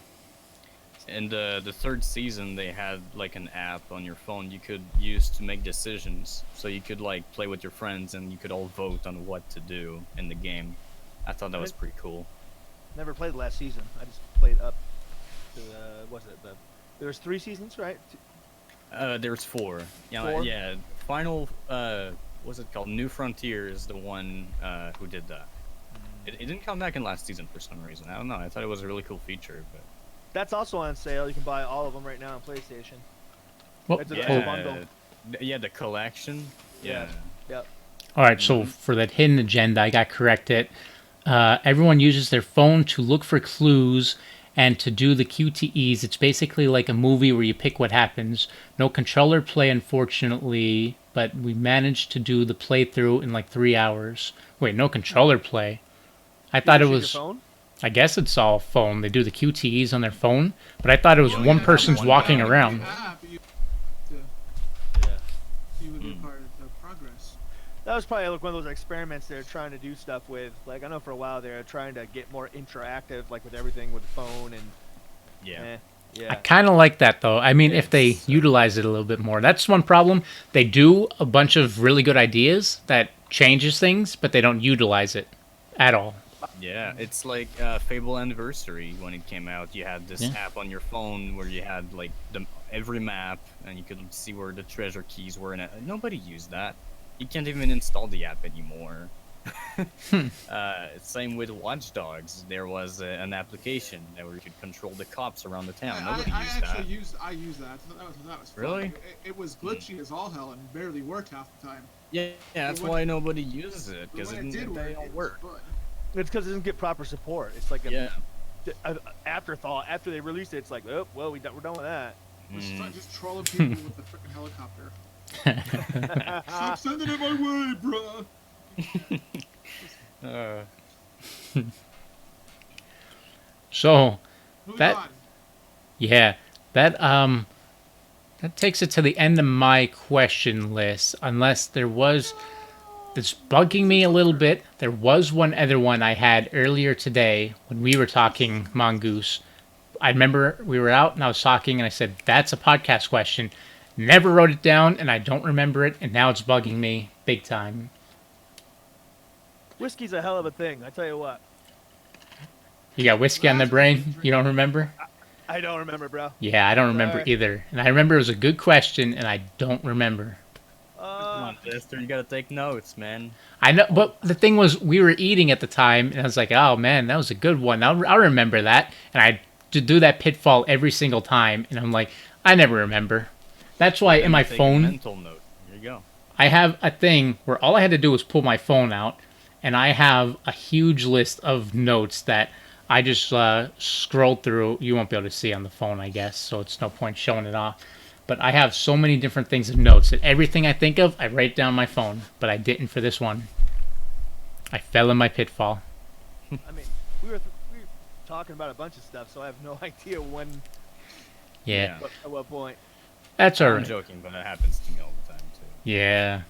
In the third season, they had like an app on your phone you could use to make decisions. So you could like play with your friends and you could all vote on what to do in the game. I thought that was pretty cool. Never played the last season. I just played up to there was 3 seasons, right? There's 4. Yeah, 4? yeah. Final, what's it called? New Frontier is the one who did that. It didn't come back in last season for some reason. I don't know. I thought it was a really cool feature, but That's also on sale. You can buy all of them right now on PlayStation. Well, It's a oh, bundle. Yeah, the collection. Yeah. Yep. all right, so for that Hidden Agenda, I got corrected. Everyone uses their phone to look for clues and to do the QTEs. It's basically like a movie where you pick what happens. No controller play, unfortunately, but we managed to do the playthrough in like 3 hours. Wait, no controller play. I thought it You use was. your phone? I guess it's all phone. They do the QTEs on their phone, but I thought it was Oh, one yeah, person's that walking would be around. an app, you would be part of the progress. That was probably like one of those experiments they're trying to do stuff with. Like I know for a while they're trying to get more interactive, like with everything with the phone and Yeah. I yeah. kind of like that though. I mean, if they utilize it a little bit more. That's one problem. They do a bunch of really good ideas that changes things, but they don't utilize it at all. Yeah, it's like Fable Anniversary when it came out. You had this Yeah. app on your phone where you had like every map and you could see where the treasure keys were in it. Nobody used that. You can't even install the app anymore. Same with Watch Dogs. There was an application where you could control the cops around the town. Nobody I used actually that. used that. That was fun. Really? It was glitchy as all hell and barely worked half the time. Yeah, that's when- why nobody uses it But because when it did they work, don't it work. was fun. It's because it doesn't get proper support. It's like Yeah. a afterthought. After they released it, it's like, oh well, we're done with that. It was Mm. fun just trolling people with the freaking helicopter. Stop sending it my way, bruh. So, Moving That- on. yeah, that takes it to the end of my question list. Unless there was, it's bugging me a little bit. There was one other one I had earlier today when we were talking Mongoose. I remember we were out and I was talking and I said, that's a podcast question. Never wrote it down and I don't remember it, and now it's bugging me big time. Whiskey's a hell of a thing. I tell you what. You got whiskey on the brain? You don't remember? I don't remember, bro. Yeah, I don't remember Sorry. either. And I remember it was a good question and I don't remember. Come on, Jester, you gotta take notes, man. I know, but the thing was, we were eating at the time, and I was like, "Oh man, that was a good one. I'll remember that." And I do that pitfall every single time, and I'm like, "I never remember." That's why in my Take a phone, mental note. Here you go. I have a thing where all I had to do was pull my phone out, and I have a huge list of notes that I just scroll through. You won't be able to see on the phone, I guess, so it's no point showing it off. But I have so many different things of notes that everything I think of, I write down my phone. But I didn't for this one. I fell in my pitfall. I mean, we were talking about a bunch of stuff, so I have no idea when, Yeah, at what point. that's I'm alright. joking, but it happens to me all the time too. Yeah,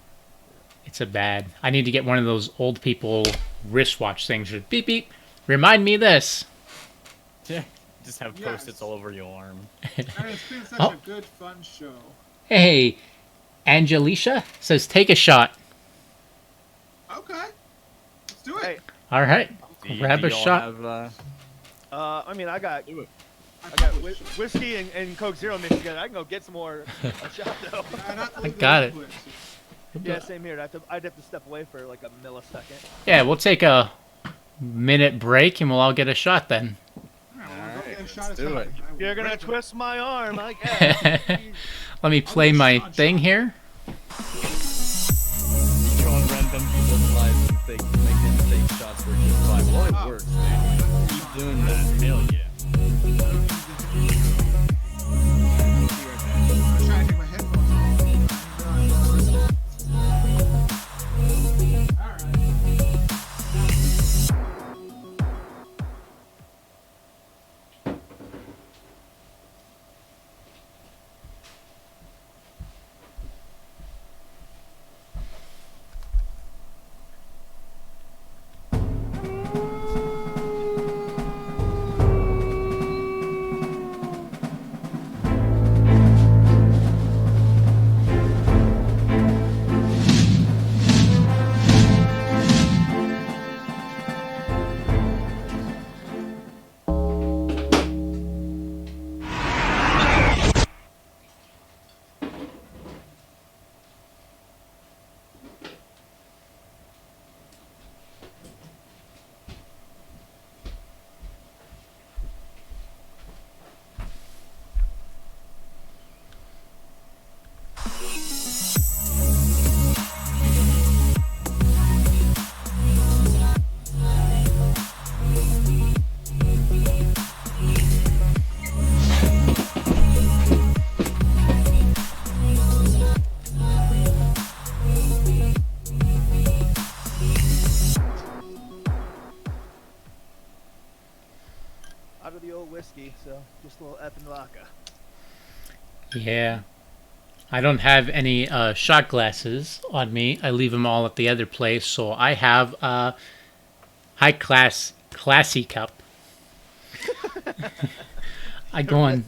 it's a bad. I need to get one of those old people wristwatch things. With beep beep. Remind me of this. Yeah. Just have Yes. post-its all over your arm. And it's been such Oh. a good, fun show. Hey, Angelica says take a shot. Okay. Let's do it. Hey, All right, grab Do a y'all shot. Have, I mean, I got do it. probably should. whiskey and Coke Zero mixed together. I can go get some more a shot though. Yeah, I'd have to I leave got the it. liquid. Yeah, same here. I'd have to step away for like a millisecond. Yeah, we'll take a minute break and we'll all get a shot then. All right, well, we'll go Alright, get a let's shot of do time. it. I will You're gonna break it. twist my arm, I guess. Let me play my thing here. Throwing random people's lives and make them take shots for just five. Well, it Oh. works, man. Keep doing that. Hell yeah. I'm trying to take my headphones off. All right. Out of the old whiskey, so just a little F and vodka. Yeah. I don't have any shot glasses on me. I leave them all at the other place, so I have a high class classy cup. I go on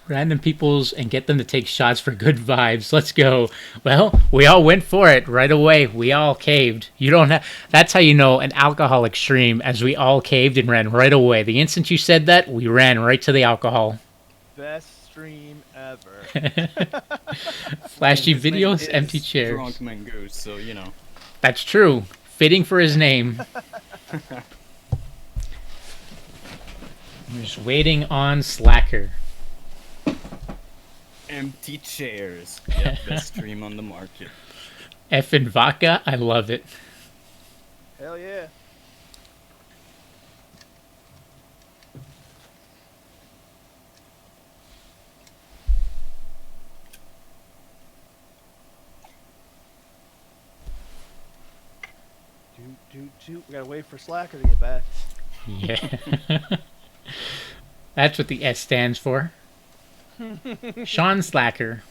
random people's and get them to take shots for good vibes. Let's go. Well, we all went for it right away. We all caved. You don't have. That's how you know an alcoholic stream, as we all caved and ran right away. The instant you said that, we ran right to the alcohol. Best stream ever. Flashy His name videos, is empty chairs. Drunk Mangoose, so you know. That's true. Fitting for his name. I'm just waiting on Slacker. Empty chairs. Yep, best stream on the market. Effin' vodka, I love it. Hell yeah. We gotta wait for Slacker to get back. Yeah. That's what the S stands for. Sean Slacker.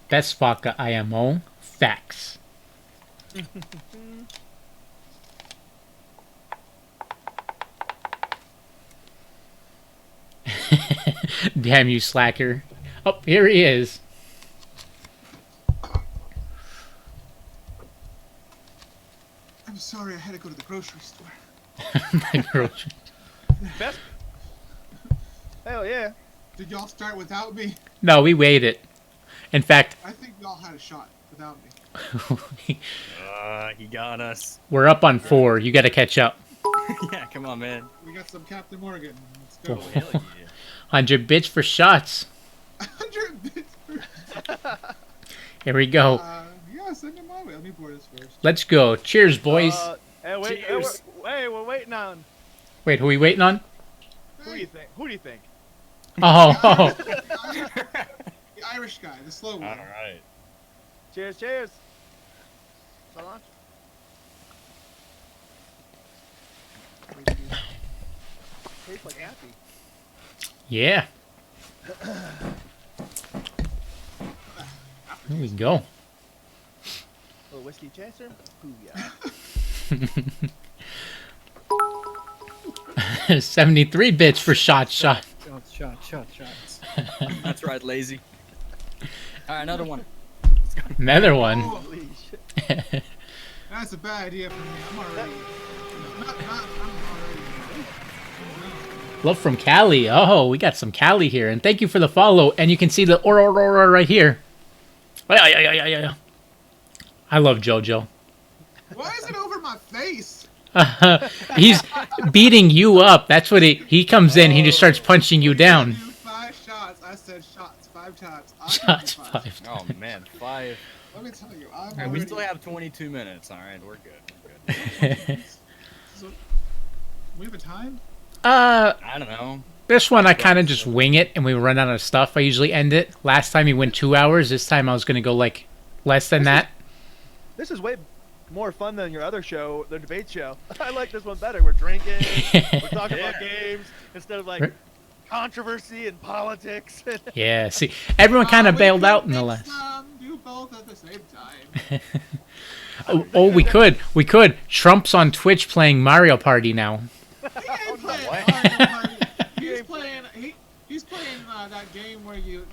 Best vodka IMO. Facts. Damn you, Slacker. Oh, here he is. I'm sorry, I had to go to the grocery store. Best. Hell yeah. Did y'all start without me? No, we waited. In fact, I think y'all had a shot without me. He got us. we're up on 4. You got to catch up. Yeah, come on, man. We got some Captain Morgan. Let's go. Hell yeah. 100 bits for shots. 100 bits per... Here we go. Yeah, send him my way. Let me board this first. Let's go. Cheers, boys. Hey, wait, Cheers. we're waiting on. Wait, who are we waiting on? Who do you think? Who do you think? Oh, The Irish guy, the slow one. All right. Cheers, cheers. So much. Tastes like happy. yeah. Here we go. little whiskey chaser. Ooh, yeah. 73 bits for shot. Shots. That's right, lazy. All right, another one. Another one. Holy shit. That's a bad idea for me. I'm already... I'm already... Love from Cali. Oh, we got some Cali here. And thank you for the follow. And you can see the aurora right here. Yeah. I love JoJo. Why is it over my face? He's beating you up. That's what he comes in. He just starts punching you down. Do 5 shots. I said shots 5 times. I Shots did 5. Oh man, 5. Let me tell you, I'm All right, we already... still have 22 minutes. All right, we're good. So, we have a time? I don't know. This one I kind of just wing it, and we run out of stuff. I usually end it. Last time he went 2 hours. This time I was gonna go like less than that. This is way more fun than your other show, the debate show. I like this one better. We're drinking, we're talking about games instead of like controversy and politics. Yeah. See, everyone kind of We bailed could out in the mix last. them, do both at the same time. Oh, we could. We could. Trump's on Twitch playing Mario Party now. He ain't playing what? Mario Party. He's playing that game where you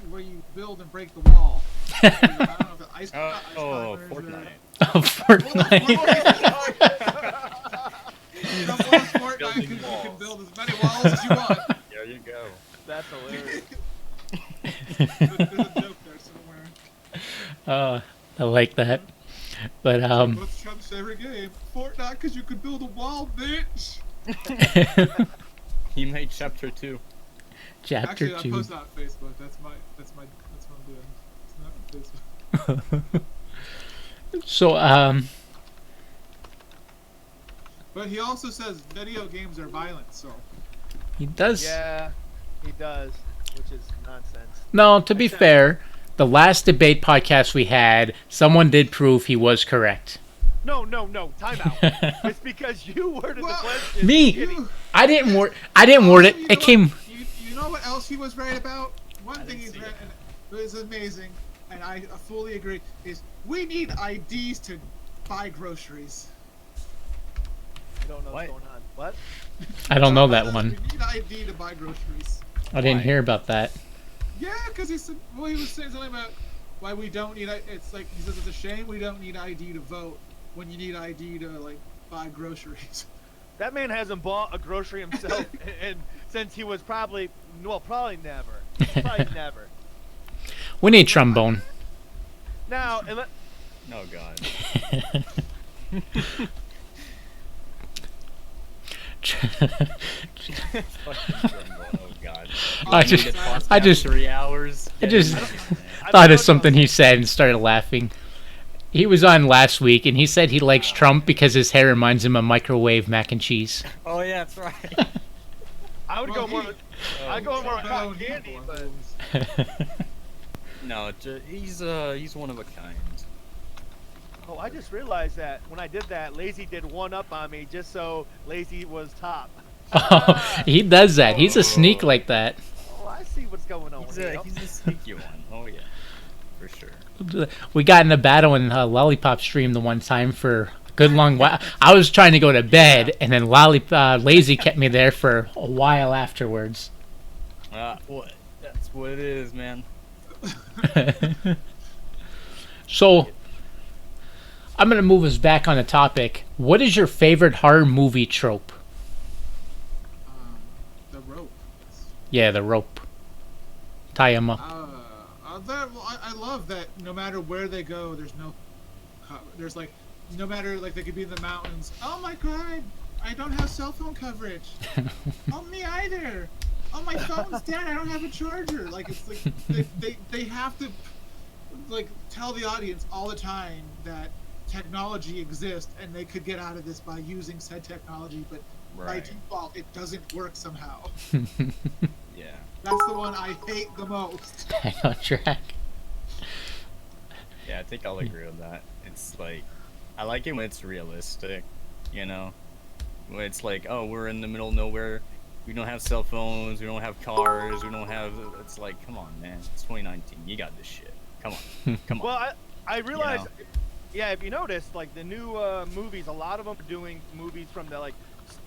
build and break the wall. I don't know if it's ice Oh, climbers Fortnite. Oh, Fortnite. The more Fortnite you can build as many walls as you want. There you go. That's hilarious. There's a joke there somewhere. I like that. But What's Trump's favorite game? Fortnite, because you could build a wall, bitch. He made chapter 2. chapter Actually, I 2. post that on Facebook. That's what I'm doing. It's not on Facebook. So But he also says video games are violent, so. he does. Yeah, he does, which is nonsense. No, to be fair, the last debate podcast we had, someone did prove he was correct. No, time out. It's because you worded the question. Me? shitty. I didn't word it. You know It came. what? You know what else he was right about? One thing didn't he's see right, it. and it was amazing, and I fully agree, is we need IDs to buy groceries. I don't know what's What? going on. What? I don't know that one. We need ID to buy groceries. I didn't Why? hear about that. Yeah, because he said, well, he was saying something about why we don't need. It's like he says it's a shame we don't need ID to vote when you need ID to like buy groceries. That man hasn't bought a grocery himself, and since he was probably never. Probably never. We need trombone. Now, and Oh god. Fucking Jumbo, oh god. I just- It cost I him just- 3 hours. I just I thought don't of something he said and started laughing. He was on last week and he said he likes Trump because his hair reminds him of microwave mac and cheese. Oh yeah, that's right. I would go more. I'd go more with cotton Bone candy, people but No, he's one of a kind. oh, I just realized that when I did that, Lazy did one up on me just so Lazy was top. He does that. He's a sneak like that. Oh, I see what's going on. here. He's a sneaky one. Oh yeah, for sure. We got in a battle in Lollipop stream the one time for a good long while. I was trying to go to bed, and then Lazy kept me there for a while afterwards. What? That's what it is, man. So, I'm going to move us back on the topic. What is your favorite horror movie trope? The rope. Yeah, the rope. Tie him up. I love that. No matter where they go, there's no. There's like, no matter like they could be in the mountains. Oh my god! I don't have cell phone coverage. Oh, me either. Oh, my phone's dead. I don't have a charger. Like, it's like they have to like tell the audience all the time that technology exists and they could get out of this by using said technology, but by Right. default it doesn't work somehow. Yeah. That's the one I hate the most. I on track. Yeah, I think I'll agree with that. It's like, I like it when it's realistic, you know? When it's like, oh, we're in the middle of nowhere, we don't have cell phones, we don't have cars, we don't have. It's like, come on, man. It's 2019. You got this shit. Come on. Come on. Well, I realized, know? yeah, if you notice, like the new movies, a lot of them are doing movies from the like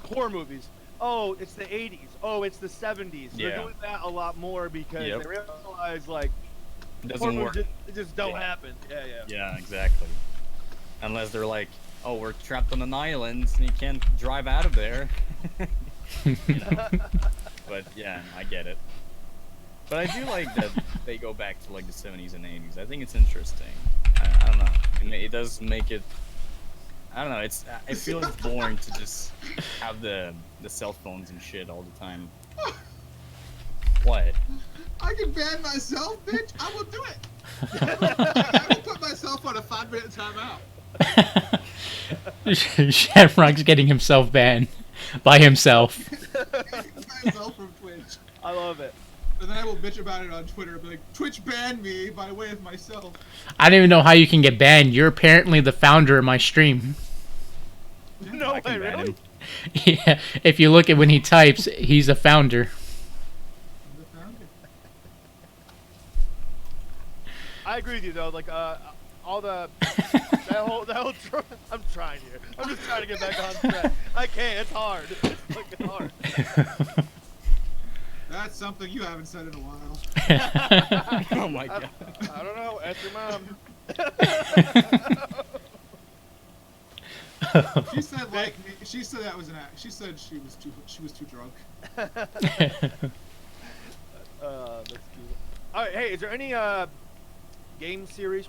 horror movies. Oh, it's the 80s. Oh, it's the 70s. They're Yeah. doing that a lot more because Yep. they realize like It horror doesn't work. movies just don't Yeah. happen. Yeah, yeah. Yeah, exactly. Unless they're like, oh, we're trapped on an island and you can't drive out of there. You know? But yeah, I get it. But I do like that they go back to like the 70s and 80s. I think it's interesting. I don't know. It does make it. I don't know. I feel it's boring to just have the cell phones and shit all the time. What? I can ban myself, bitch. I will do it. I will put myself on a 5-minute timeout. Shamrock's getting himself banned by himself. Myself from Twitch. I love it. And then I will bitch about it on Twitter. Be like, Twitch banned me by way of myself. I don't even know how you can get banned. You're apparently the founder of my stream. No I way, can ban really? him. Yeah, if you look at when he types, he's a founder. The founder. I agree with you though. Like all the that whole I'm trying here. I'm just trying to get back on track. I can't. It's hard. It's fucking hard. That's something you haven't said in a while. Oh my god. I don't know. Ask your mom. She said like me. She said that was an act. She said she was too drunk. That's cute. All right. Hey, is there any game series,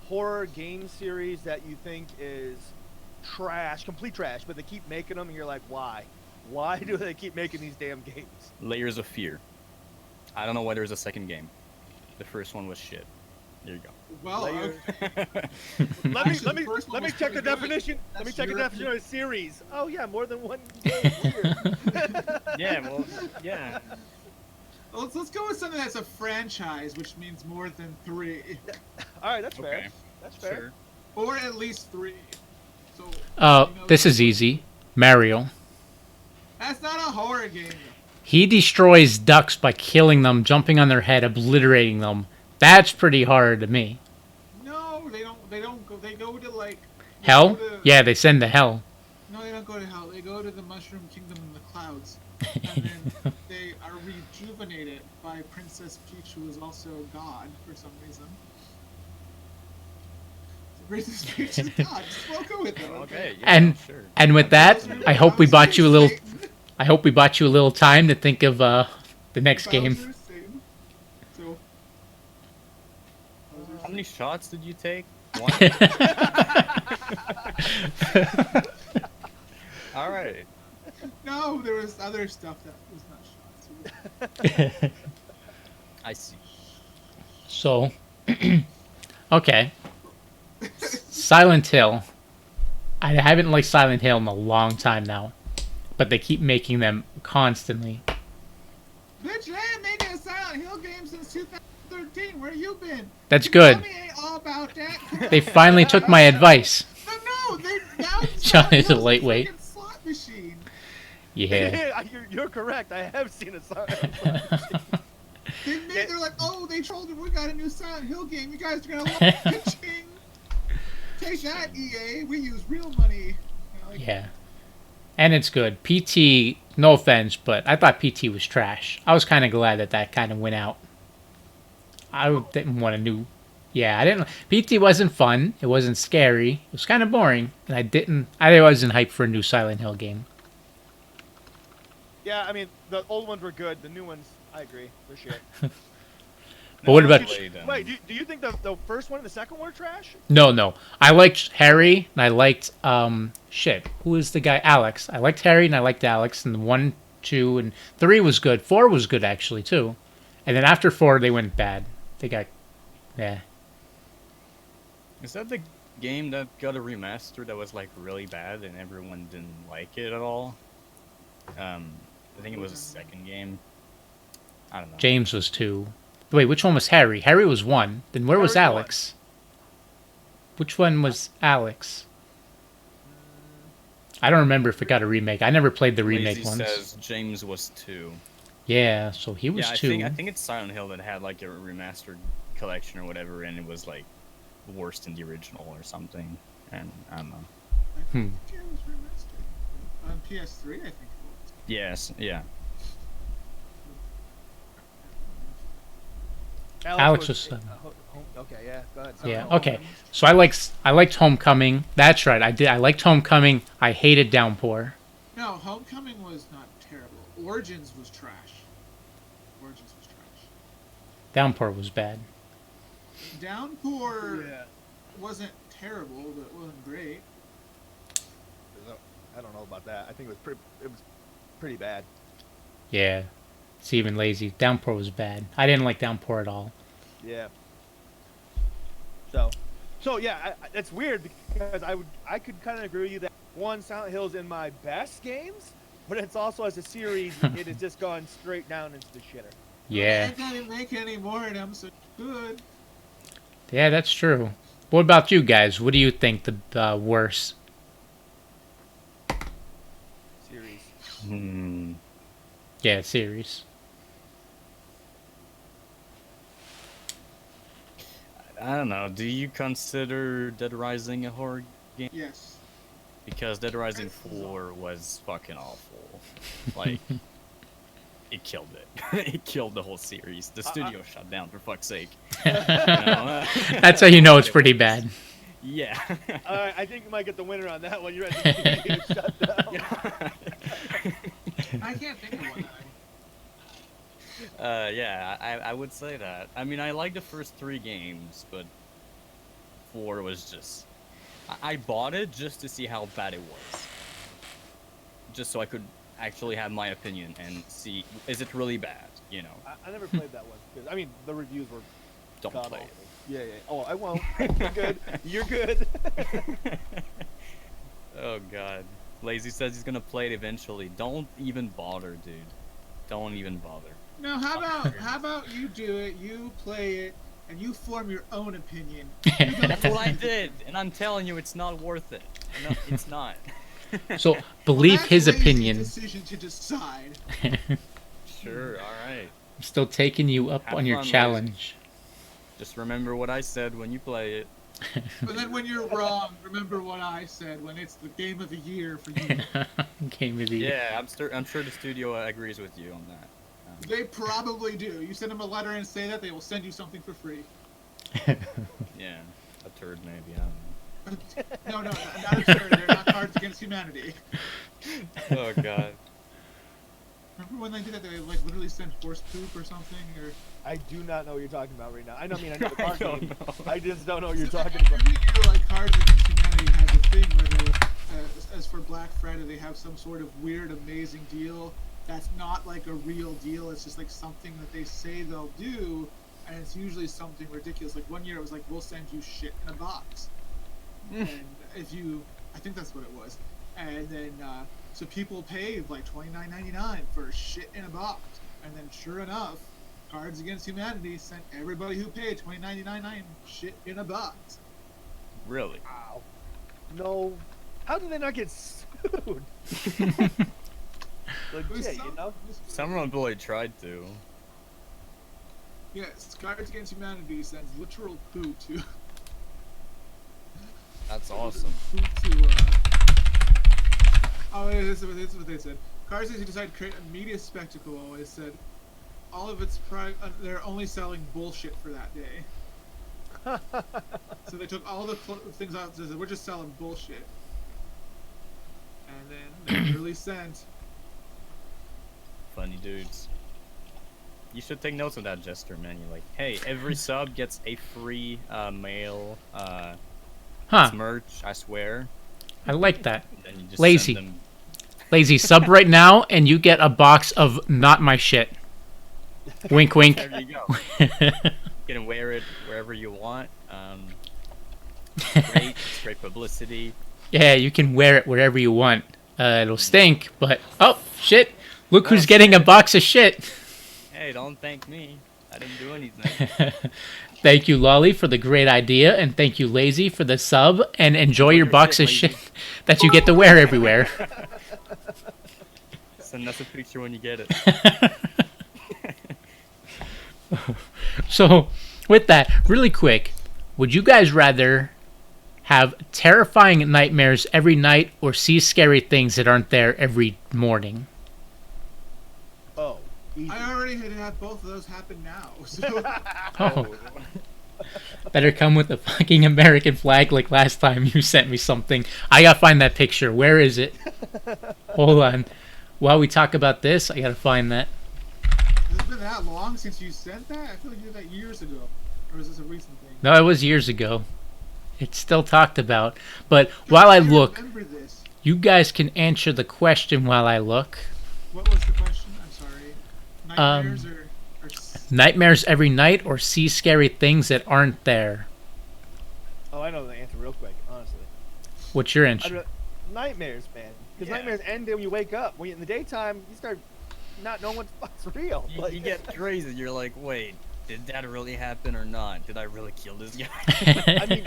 horror game series that you think is trash, complete trash, but they keep making them, and you're like, why? Why do they keep making these damn games? Layers of Fear. I don't know why there's a second game. The first one was shit. There you go. Well, Layers. okay. Let me Actually, the first one let me was check the pretty good. definition. Let me That's check the European. definition of a series. Oh yeah, more than one game. Weird. Yeah, well, yeah. Let's go with something that's a franchise, which means more than 3, All right, that's fair. Okay. That's fair. Sure. or at least 3. So. Oh, you know, this is easy. Mario. That's not a horror game. He destroys ducks by killing them, jumping on their head, obliterating them. That's pretty hard to me. No, they don't. They don't go. They go to like. they Hell? go to- Yeah, they send to hell. No, they don't go to hell. They go to the Mushroom Kingdom in the clouds, and then they are rejuvenated by Princess Peach, who is also God for some reason. So Princess Peach is God. Just we'll go with it. Okay. Yeah, And sure. and with that, Bowser- I hope we Bowser bought you a is little. Satan. I hope we bought you a little time to think of the next game. Bowser is Satan. So. Bowser is How many Satan. shots did you take? One. All right. No, there was other stuff that was not shots. I see. So, okay. Silent Hill. I haven't liked Silent Hill in a long time now, but they keep making them constantly. Bitch, I ain't making a Silent Hill game since 2013. Where you been? That's You good. tell me ain't all about that. They finally took my advice. No, they now John is a Hill's lightweight. freaking slot machine. Yeah. You're correct. I have seen a sign. They're like, oh, they trolled it. We got a new Silent Hill game. You guys are gonna love it. Pitching. Take that, EA. We use real money. You know, like, Yeah. And it's good. PT, no offense, but I thought PT was trash. I was kind of glad that that kind of went out. I didn't want a new. Yeah, I didn't. PT wasn't fun. It wasn't scary. It was kind of boring. And I wasn't hyped for a new Silent Hill game. Yeah, I mean the old ones were good. The new ones, I agree, for sure. But what about- Wait, do you think the first one and the second one were trash? No. I liked Harry, and I liked shit, who is the guy? Alex. I liked Harry and I liked Alex, and 1, 2, and 3 was good. 4 was good actually too, and then after 4 they went bad. They got, yeah. Is that the game that got a remaster that was like really bad and everyone didn't like it at all? I think it was the second game. I don't know. James was 2. Wait, which one was Harry? Harry was 1. Then where was Harry was Alex? Which one was Alex? I don't remember if it got a remake. I never played the remake Lazy ones. says James was 2. Yeah, so he was Yeah, 2. I think it's Silent Hill that had like a remastered collection or whatever, and it was like worse than the original or something. And I don't know. I think it was remastered on PS3. I think it was. Yes, yeah. Alex was okay, yeah. Go ahead. Yeah, okay. So I liked Homecoming. That's right. I liked Homecoming. I hated Downpour. No, Homecoming was not terrible. Origins was trash. Origins was trash. Downpour was bad. Downpour Yeah. wasn't terrible, but it wasn't great. I don't know about that. I think it was pretty bad. Yeah. It's even lazy. Downpour was bad. I didn't like Downpour at all. Yeah. So yeah, it's weird because I could kind of agree with you that one, Silent Hill's in my best games, but it's also as a series, it has just gone straight down into the shitter. Yeah. They can't make any more, and I'm so good. Yeah, that's true. What about you guys? What do you think the worst? Series. Yeah, series. I don't know. Do you consider Dead Rising a horror game? Yes. Because Dead Rising 4 was fucking awful. Like, it killed it. It killed the whole series. The studio shut down, for fuck's sake. You know? That's how you know it's pretty bad. Yeah. I think you might get the winner on that one. You're at the shut down. I can't think of one. Yeah, I would say that. I mean, I like the first 3 games, but 4 was just... I bought it just to see how bad it was. Just so I could actually have my opinion and see, is it really bad, you know? I never played that one. Cause, I mean, the reviews were Don't god play awful. it. Yeah. Oh, I won't. You're good. You're good. Oh god. Lazy says he's gonna play it eventually. Don't even bother, dude. Don't even bother. No, how about you do it, you play it, and you form your own opinion. That's what I did, and I'm telling you, it's not worth it. No, it's not. So believe That's his Lazy's opinion. Decision to decide. Sure, alright. I'm still taking you up Have on your fun, Lazy. challenge. Just remember what I said when you play it. But then when you're wrong, remember what I said when it's the game of the year for you. Game of the year. Yeah, I'm sure the studio agrees with you on that. They probably do. You send them a letter and say that, they will send you something for free. Yeah, a turd maybe, I don't know. No, not a turd. They're not Cards Against Humanity. Oh god. Remember when they did that? They like literally sent horse poop or something, or. I do not know what you're talking about right now. I know the I card don't game. know. I just don't know what you're talking Every about. year, like Cards Against Humanity has a thing where they, as for Black Friday, they have some sort of weird, amazing deal that's not like a real deal. It's just like something that they say they'll do, and it's usually something ridiculous. Like one year, it was like, "We'll send you shit in a box," and if you, I think that's what it was, and then so people paid like $29.99 for shit in a box, and then sure enough, Cards Against Humanity sent everybody who paid $29.99 shit in a box. Really? Wow. No. How did they not get sued? It was Legit, you know? Someone really tried to. Yes, Cards Against Humanity sends literal poo to. That's awesome. Poo to. Oh, this is what they said. Cards Against decided to create a media spectacle. They said all of its they're only selling bullshit for that day. So they took all the things out and said, we're just selling bullshit. And then they literally sent. Funny dudes. You should take notes of that, Jester, man. You're like, hey, every sub gets a free mail Huh. merch, I swear. I like that. Then you just Lazy. send them. Lazy, sub right now, and you get a box of not my shit. Wink, wink. There you go. You can wear it wherever you want. It's great publicity. Yeah, you can wear it wherever you want. It'll stink, but oh shit! Look who's getting a box of shit. Hey, don't thank me. I didn't do anything. Thank you, Lolly, for the great idea, and thank you, Lazy, for the sub. And enjoy your box of shit that you get to wear everywhere. Send us a picture when you get it. So, with that, really quick, would you guys rather have terrifying nightmares every night or see scary things that aren't there every morning? Oh, easy. I already had both of those happen now. So Oh, better come with a fucking American flag like last time you sent me something. I gotta find that picture. Where is it? Hold on. While we talk about this, I gotta find that. has it been that long since you sent that? I feel like you did that years ago. Or is this a recent thing? No, it was years ago. It's still talked about. But while I look, remember this. you guys can answer the question while I look. What was the question? I'm sorry. Nightmares or Nightmares every night or see scary things that aren't there? Oh, I know the answer real quick, honestly. What's your answer? Nightmares, man. Because Yeah. nightmares end when you wake up. When in the daytime, you start not knowing what the fuck's real. You get crazy. You're like, wait, did that really happen or not? Did I really kill this guy? I mean,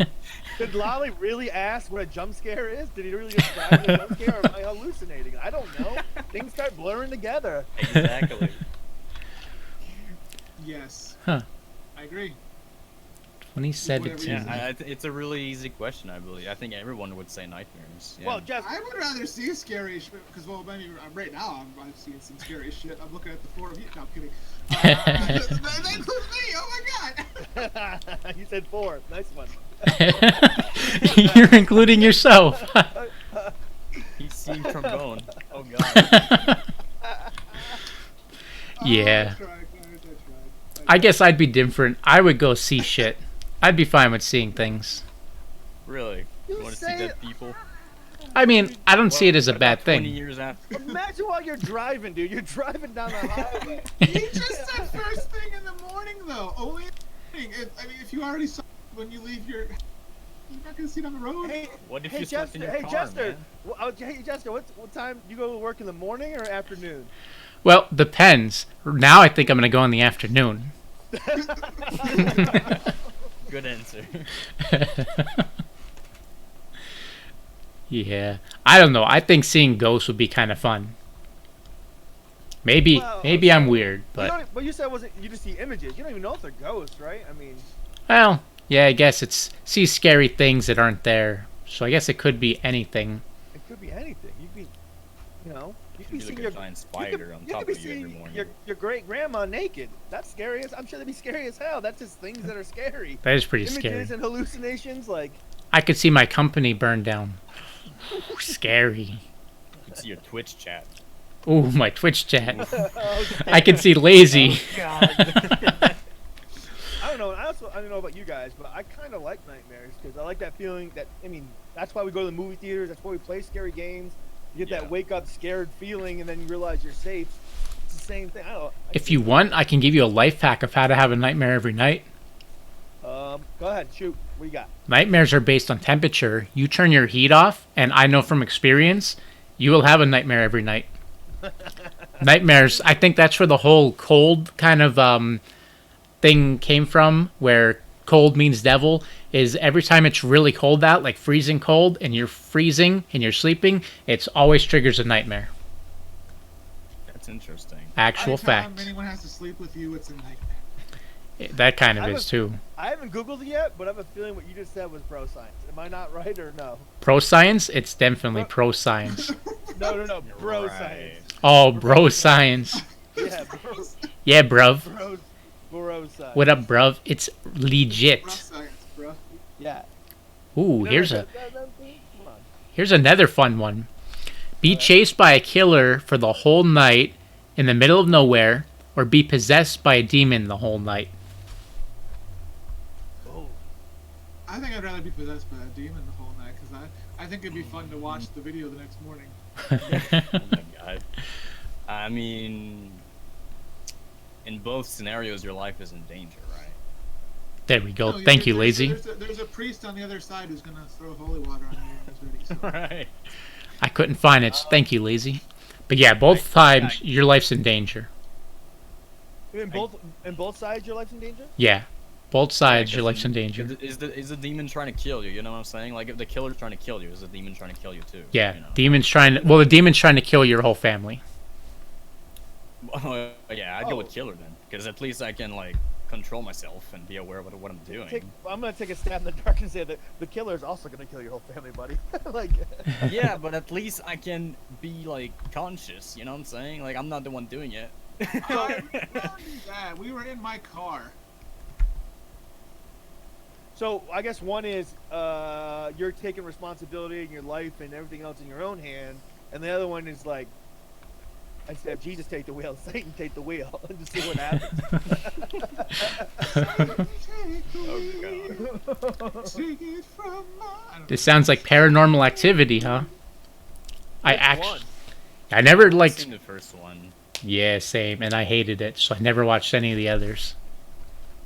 did Lolly really ask what a jump scare is? Did he really describe the jump scare, or am I hallucinating? I don't know. Things start blurring together. Exactly. yes. Huh. I agree. 2017. Yeah, it's a really easy question, I believe. I think everyone would say nightmares. Yeah. Well, just I would rather see scary shit because, well, maybe right now I'm seeing some scary shit. I'm looking at the four of you. No, I'm kidding. That includes me. Oh my god. you said 4. Nice one. You're including yourself. He's seen trombone. Oh god. Yeah. I tried. I guess I'd be different. I would go see shit. I'd be fine with seeing things. Really? You You want to see say dead it- people? I mean, I don't see it as a What bad about 20 thing. years after. Imagine while you're driving, dude. You're driving down the highway. He just said first thing in the morning, though. Only in the morning. I mean, if you already saw it when you leave your, you're not gonna see it on the road. Hey, What if hey, you slept in Jester. your Hey, car, Jester. man? Hey, Jester. What time do you go to work in the morning or afternoon? Well, depends. Now I think I'm gonna go in the afternoon. Good answer. Yeah. I don't know. I think seeing ghosts would be kind of fun. Maybe Well, I'm weird, but What you said wasn't you just see images. You don't even know if they're ghosts, right? I mean, well, yeah, I guess it's see scary things that aren't there. So I guess it could be anything. it could be anything. You could be, you know, you could Be be like seeing a your giant you spider could- on you top could be of you every seeing morning. your great grandma naked. That's scary. I'm sure that'd be scary as hell. That's just things that are scary. That is pretty Images scary. and hallucinations, like I could see my company burn down. Scary. You can see your Twitch chat. Ooh, my Twitch chat. oh, I can see lazy. God. I don't know. I don't know about you guys, but I kind of like nightmares because I like that feeling. That I mean, that's why we go to the movie theaters. That's why we play scary games. You get Yeah. that wake up scared feeling, and then you realize you're safe. It's the same thing. I don't know. If you want, I can give you a life hack of how to have a nightmare every night. go ahead, shoot. What you got? Nightmares are based on temperature. You turn your heat off, and I know from experience, you will have a nightmare every night. Nightmares, I think that's where the whole cold kind of thing came from, where cold means devil, is every time it's really cold out, like freezing cold, and you're freezing and you're sleeping, it's always triggers a nightmare. That's interesting. Actual Anytime fact. anyone has to sleep with you, it's a nightmare. That kind of I is was- too. I haven't Googled it yet, but I have a feeling what you just said was bro science. Am I not right or no? Pro science? It's definitely pro science. No, bro Right. science. Oh, bro science. Yeah, bro, Yeah, bruv. bro science. What up, bruv? It's legit. Rough science, bro. Yeah. Ooh, No, here's no, a no, no, no, come on. here's another fun one. Be chased by a killer for the whole night in the middle of nowhere, or be possessed by a demon the whole night. Oh, I I think I'd rather be possessed by a demon the whole night because I think it'd be fun to watch the video the next morning. Oh my god. I mean, in both scenarios, your life is in danger, right? There we go. No, Thank you, there's- Lazy. There's a priest on the other side who's gonna throw holy water on you when he's ready. So. Right. I couldn't find it. So thank you, Lazy. But yeah, both times your life's in danger. In both sides, your life's in danger. Yeah, both sides your life's in danger. Is the demon trying to kill you? You know what I'm saying? Like, if the killer's trying to kill you, is the demon trying to kill you too? Yeah, You know? demon's trying to. Well, the demon's trying to kill your whole family. Yeah, I'd go with killer then, because at least I can like control myself and be aware of what I'm doing. I'm gonna take a stab in the dark and say that the killer is also gonna kill your whole family, buddy. Like, Yeah, but at least I can be like conscious. You know what I'm saying? Like, I'm not the one doing it. Yeah, we were in my car. so I guess one is you're taking responsibility in your life and everything else in your own hand, and the other one is like, instead of Jesus take the wheel, Satan take the wheel, and just see what happens. Take it from my... This sounds like Paranormal Activity, huh? I never I've liked. seen the first one. Yeah, same, and I hated it, so I never watched any of the others.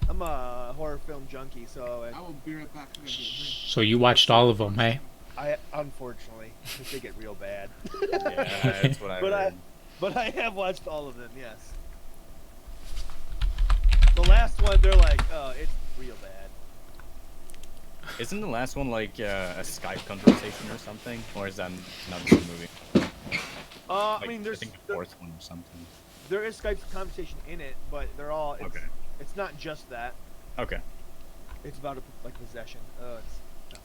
I'm a horror film junkie, so I will be right back. I gotta get a drink. So you watched all of them, hey? I unfortunately, 'cause they get real bad. Yeah, that's what I But heard. But I have watched all of them, yes. The last one, they're like, oh, it's real bad. Isn't the last one like a Skype conversation or something? Or is that not the movie? I Like, mean, I think the fourth one or something. there is Skype conversation in it, but they're all, Okay. it's not just that. Okay. It's about like possession. Oh, it's not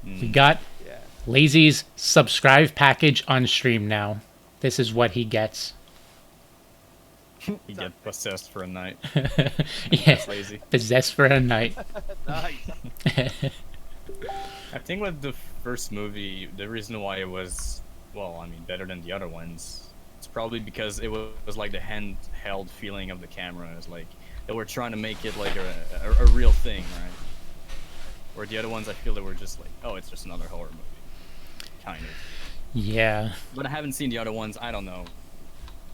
good. We got Yeah. Lazy's subscribe package on stream now. This is what he gets. You get possessed for a night. Yeah, Lazy. possessed for a night. Nice. I think with the first movie, the reason why it was, well, I mean, better than the other ones, it's probably because it was like the handheld feeling of the camera. It's like they were trying to make it like a real thing, right? Where the other ones, I feel they were just like, oh, it's just another horror movie, kind of. Yeah. But I haven't seen the other ones. I don't know.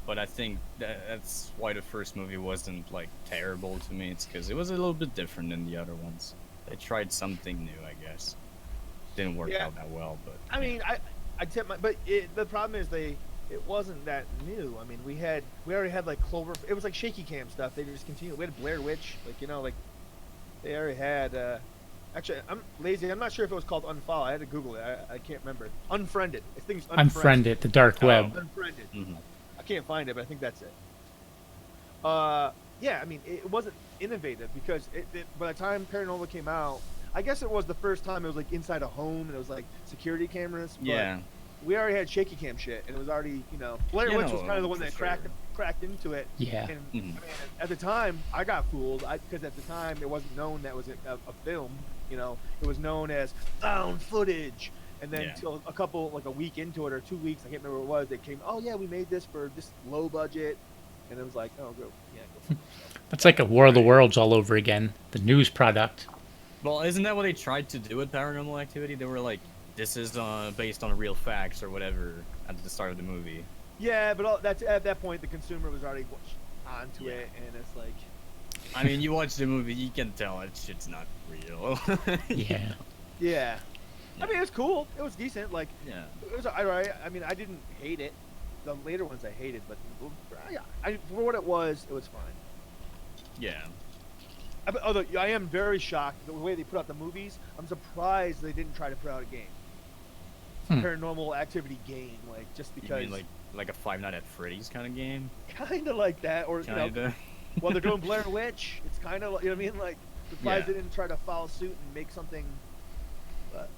But I think that's why the first movie wasn't like terrible to me. It's because it was a little bit different than the other ones. They tried something new, I guess. Didn't work Yeah. out that well, but I mean, I tip my, but the problem is it wasn't that new. I mean, we already had like Clover. It was like shaky cam stuff. They just continued. We had Blair Witch, like they already had. Actually, I'm lazy. I'm not sure if it was called Unfollow. I had to Google it. I can't remember. Unfriended. I think it's Unfriended, the dark web. Unfriended. Mhm. I can't find it, but I think that's it. Yeah, I mean, it wasn't innovative because by the time Paranormal came out, I guess it was the first time it was like inside a home and it was like security cameras. But yeah. we already had shaky cam shit, and it was already, Blair Yeah, Witch was no, kind of the one for that sure. cracked into it. Yeah. And Mhm. I mean, at the time, I got fooled because at the time it wasn't known that was a film. It was known as found footage. And then Yeah. until a week into it or 2 weeks, I can't remember what it was, they came, oh yeah, we made this for this low budget, and it was like, oh, go. That's like a War of the Worlds all over again. The news product. Well, isn't that what they tried to do with Paranormal Activity? They were like, this is based on real facts or whatever at the start of the movie. Yeah, but at that point, the consumer was already onto Yeah. it, and it's like, I mean, you watch the movie, you can tell that shit's not real. Yeah. yeah. I mean, it was cool. It was decent. Like, Yeah. it was alright. I mean, I didn't hate it. The later ones I hated, but for what it was fine. Yeah. Although I am very shocked the way they put out the movies. I'm surprised they didn't try to put out a game, Paranormal Activity game, like just You because. mean like a Five Nights at Freddy's kind of game? Kind of like that, or Kinda. while they're doing Blair Witch, it's kind of, you know what I mean? Like, surprised Yeah. they didn't try to follow suit and make something. But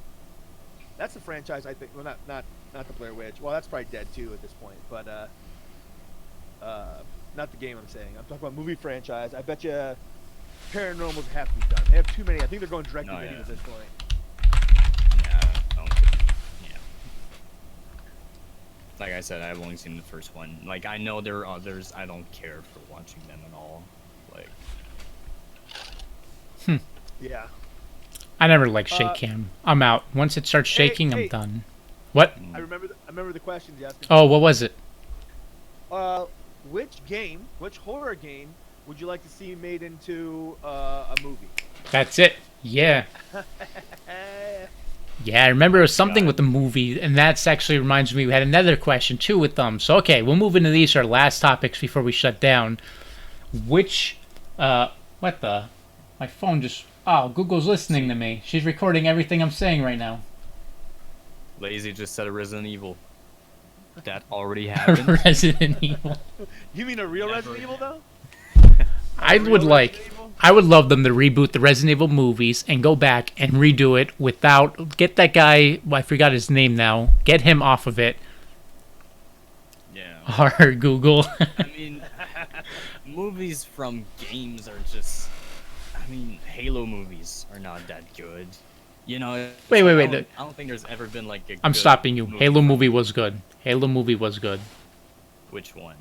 that's a franchise, I think. Well, not the Blair Witch. Well, that's probably dead too at this point. But not the game I'm saying. I'm talking about movie franchise. I bet you Paranormals have to be done. They have too many. I think they're going direct to video yeah. at this point. Yeah, I don't think, yeah. Like I said, I've only seen the first one. Like, I know there are others. I don't care for watching them at all. Like, Yeah. I never liked shake Uh, cam. I'm out. Once it starts shaking, I'm hey. done. What? I remember the question, Justin. Oh, what was it? Which horror game would you like to see made into a movie? That's it. Yeah. Yeah, I remember it was something with the movie, and that's actually reminds me we had another question too with them. So okay, we'll move into these our last topics before we shut down. Which what the my phone just Google's listening to me. She's recording everything I'm saying right now. Lazy just said a Resident Evil. That already happened. Resident Evil. You mean a real Never. Resident Evil though? I Real would like Resident Evil? I would love them to reboot the Resident Evil movies and go back and redo it without get that guy, well, I forgot his name now. Get him off of it. Yeah. Or Google. I mean, movies from games are just. I mean, Halo movies are not that good. You know. it's Wait, like, wait, I don't think there's ever been like a. I'm good stopping you. Halo from- movie was good. Halo movie was good. Which one?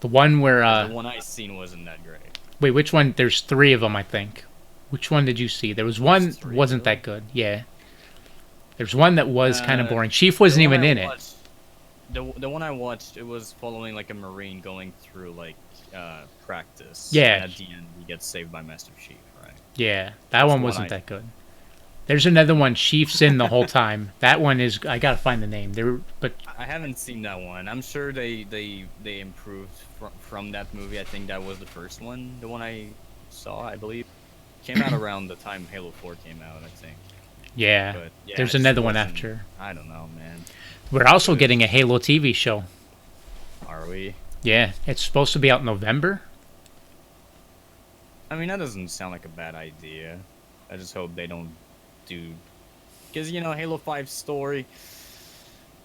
The one where The one I seen wasn't that great. wait, which one? There's 3 of them, I think. Which one did you see? There was one There's 3, wasn't really? that good. Yeah. There's one that was kind of Uh, boring. Chief wasn't The one even I in it. watched- The one I watched, it was following like a Marine going through like practice. Yeah. And at the end, he gets saved by Master Chief, right? Yeah, that That's one the one wasn't I- that good. There's another one, Chief's in the whole time. That one is I gotta find the name. But I haven't seen that one. I'm sure they improved from that movie. I think that was the first one, the one I saw, I believe. Came out around the time Halo 4 came out, I think. yeah, But yeah, there's it another one wasn't- after. I don't know, man. We're also Good. getting a Halo TV show. Are we? Yeah, it's supposed to be out in November. I mean, that doesn't sound like a bad idea. I just hope they don't do, because you know, Halo 5 story.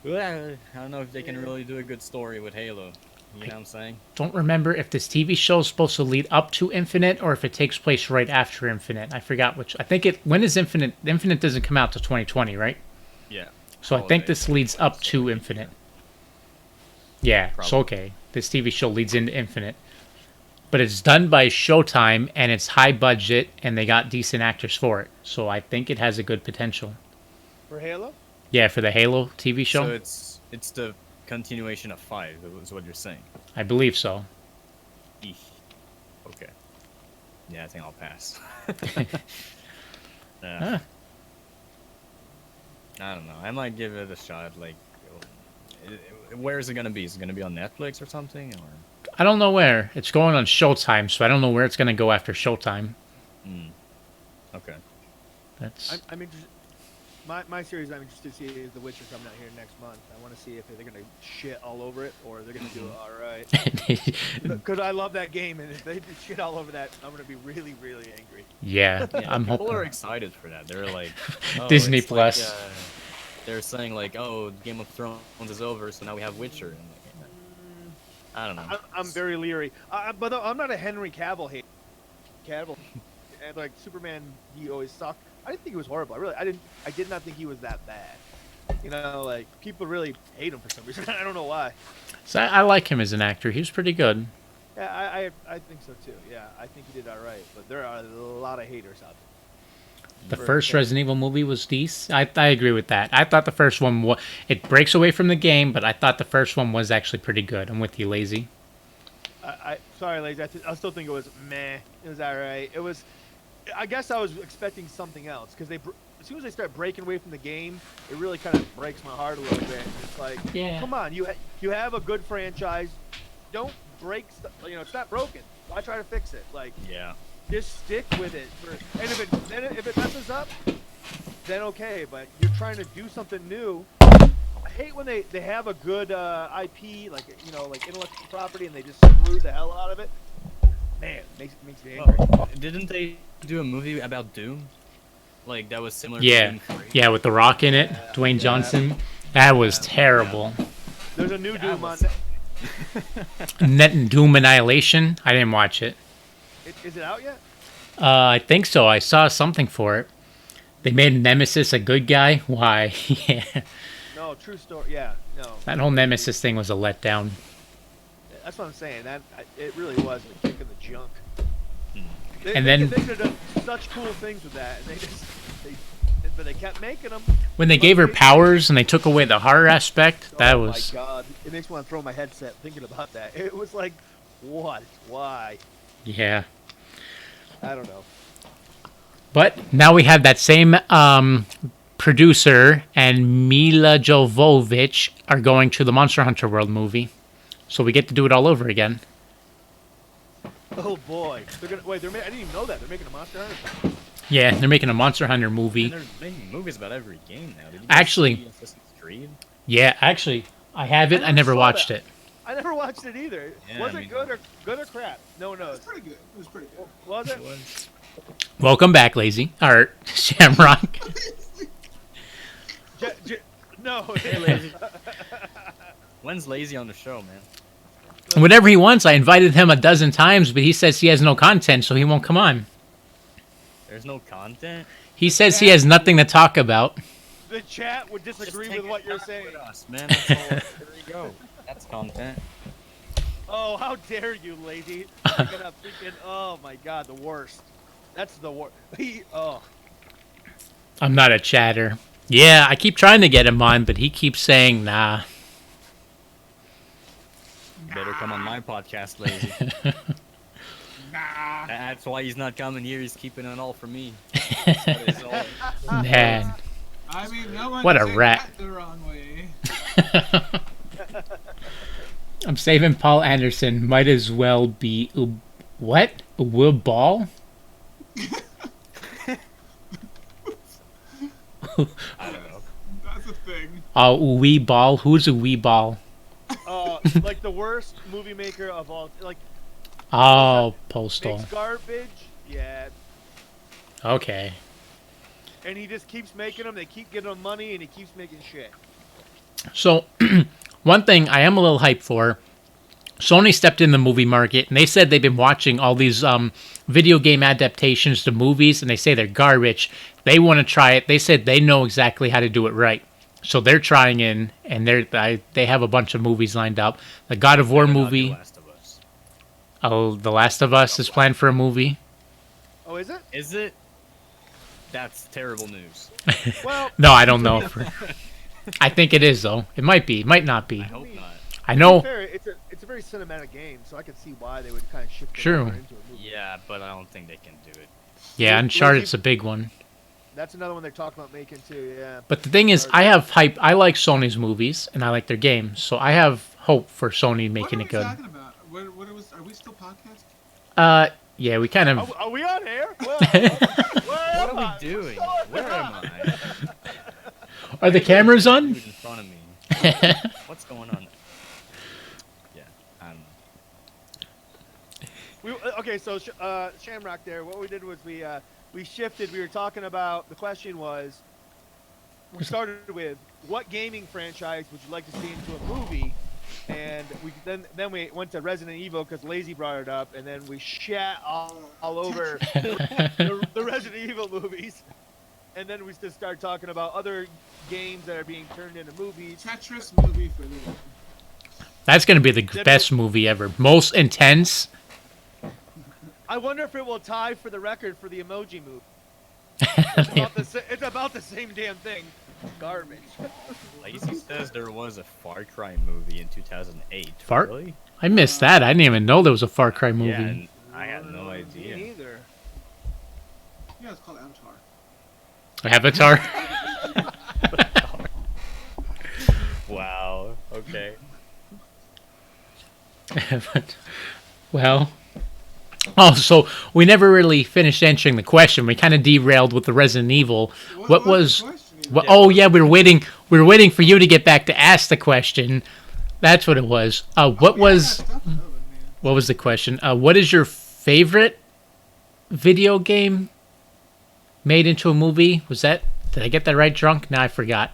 I don't know if they can really do a good story with Halo. You know what I'm saying? Don't remember if this TV show is supposed to lead up to Infinite or if it takes place right after Infinite. I forgot which. I think it. When is Infinite? Infinite doesn't come out till 2020, right? Yeah. So I think Holiday. this leads up to Infinite. Yeah, so Probably. okay. This TV show leads into Infinite. But it's done by Showtime, and it's high budget, and they got decent actors for it. So I think it has a good potential. For Halo? Yeah, for the Halo TV show? So it's the continuation of 5, is what you're saying. I believe so. Eek. Okay. Yeah, I think I'll pass. Huh. I don't know. I might give it a shot. Like, where is it gonna be? Is it gonna be on Netflix or something? Or I don't know where. It's going on Showtime, so I don't know where it's going to go after Showtime. okay. That's I'm interested. My series I'm interested to see is The Witcher coming out here next month. I want to see if they're gonna shit all over it or they're gonna do it all right. Because I love that game, and if they do shit all over that, I'm gonna be really, really angry. yeah, I'm People are hoping. excited for that. They're like, oh, Disney it's like, Plus. they're saying like, oh, Game of Thrones is over, so now we have Witcher. And like, I don't know. I'm very leery. But I'm not a Henry Cavill hate. Cavill, and like Superman, he always sucked. I didn't think he was horrible. I did not think he was that bad. You know, like people really hate him for some reason. I don't know why. So I like him as an actor. He was pretty good. Yeah, I think so too. Yeah, I think he did all right. But there are a lot of haters out there. The For first sure. Resident Evil movie was decent. I agree with that. I thought the first one it breaks away from the game, but I thought the first one was actually pretty good. I'm with you, Lazy. Sorry, Lazy. I still think it was meh. It was all right. It was. I guess I was expecting something else because as soon as they start breaking away from the game, it really kind of breaks my heart a little bit. And it's like, Yeah. come on, you have a good franchise. Don't break stuff. You know, it's not broken. Why try to fix it? Like, Yeah. just stick with it. And if it messes up, then okay. But you're trying to do something new. I hate when they have a good IP, like like intellectual property, and they just screw the hell out of it. Man, makes me angry. Oh, didn't they do a movie about Doom? Like that was similar. Yeah, To Doom 3? yeah, with The Rock in it, Dwayne Johnson. That was terrible. There's a new That Doom on. was- Net and Doom Annihilation. I didn't watch it. Is it out yet? I think so. I saw something for it. They made Nemesis a good guy. Why? Yeah, No, true story. Yeah, no. that whole Nemesis thing was a letdown. That's what I'm saying. It really was a kick in the junk. Hmm. They, And they, then- they could have done such cool things with that, and they but they kept making them. When they gave her powers and they took away the horror aspect, that Oh was... my god! It makes me want to throw my headset thinking about that. It was like, what? Why? Yeah. I don't know. But now we have that same producer and Mila Jovovich are going to the Monster Hunter World movie. So we get to do it all over again. Oh boy! They're gonna wait. I didn't even know that they're making a Monster Hunter. Yeah, they're making a Monster Hunter movie. And they're making movies about every game now. Did you Actually- see Assassin's Creed? Yeah, actually, I have it. I never saw watched that. it. I never watched it either. Yeah, was I it mean- good or crap? No one It knows. was pretty good. It was pretty good. Was it? It was. Welcome back, Lazy. Or Shamrock. No. Hey, Lazy. When's Lazy on the show, man? Whenever he wants, I invited him a dozen times, but he says he has no content, so he won't come on. There's no content. He says he has nothing to talk about. The chat would Just disagree take with what it you're back saying. with us, man. That's all. There you go. That's content. Oh, how dare you, lady! Freaking up, freaking. Oh my god, the worst. That's the worst. Oh. I'm not a chatter. Yeah, I keep trying to get him on, but he keeps saying nah. Better come on my podcast, Lazy. Nah. That's why he's not coming here. He's keeping it all for me. That is all. Man. I mean, no one What can a say rat. that the wrong way. I'm saving Paul Anderson. Might as well be... what? Ball? I don't know. That's a thing. Wee Ball? Who's a Wee Ball? Like the worst movie maker of all. Like Oh, Postal. makes garbage. Yeah, Okay. and he just keeps making them. They keep giving him money, and he keeps making shit. So, one thing I am a little hyped for, Sony stepped in the movie market, and they said they've been watching all these video game adaptations to movies, and they say they're garbage. They want to try it. They said they know exactly how to do it right. So they're trying in, and they have a bunch of movies lined up. The God of War Not The movie. Last of Us. Oh, The Last of Us is planned for a movie. Oh, is it? Is it? That's terrible news. Well, No, I don't know. I think it is, though. It might be. It might not be. I hope not. I to be know. fair, it's a very cinematic game, so I can see why they would kind of shift it True. over into a movie. Yeah, but I don't think they can do it. Yeah, Uncharted's a big one. That's another one they're talking about making too. Yeah. But the thing is, I have hype. I like Sony's movies, and I like their games, so I have hope for Sony making what it good. are we talking about? Are we still podcasting? Yeah, we kind of. Are we on air? Well, What are we doing? Where am I? Are the cameras Dude on? in front of me. What's going on? Yeah, I don't know. Okay, so Shamrock there. What we did was we shifted. We were talking about the question was we started with what gaming franchise would you like to see into a movie, and we then we went to Resident Evil because Lazy brought it up, and then we shat all over the Resident Evil movies, and then we just started talking about other games that are being turned into movies. Tetris movie for the. That's gonna be the best movie ever. Most intense. I wonder if it will tie for the record for the Emoji movie. It's about the same damn thing. Garbage. Lazy says there was a Far Cry movie in 2008. Far- Really? I missed that. I didn't even know there was a Far Cry movie. Yeah, and I had no Me idea. neither. Yeah, it's called Avatar. Avatar. Wow. Okay. But, well. Oh, so we never really finished answering the question. We kind of derailed with the Resident Evil. What was? the question? What, oh yeah, we were waiting. We were waiting for you to get back to ask the question. That's what it was. What was? What was the question? What is your favorite video game made into a movie? Was that? Did I get that right, drunk? No, I forgot.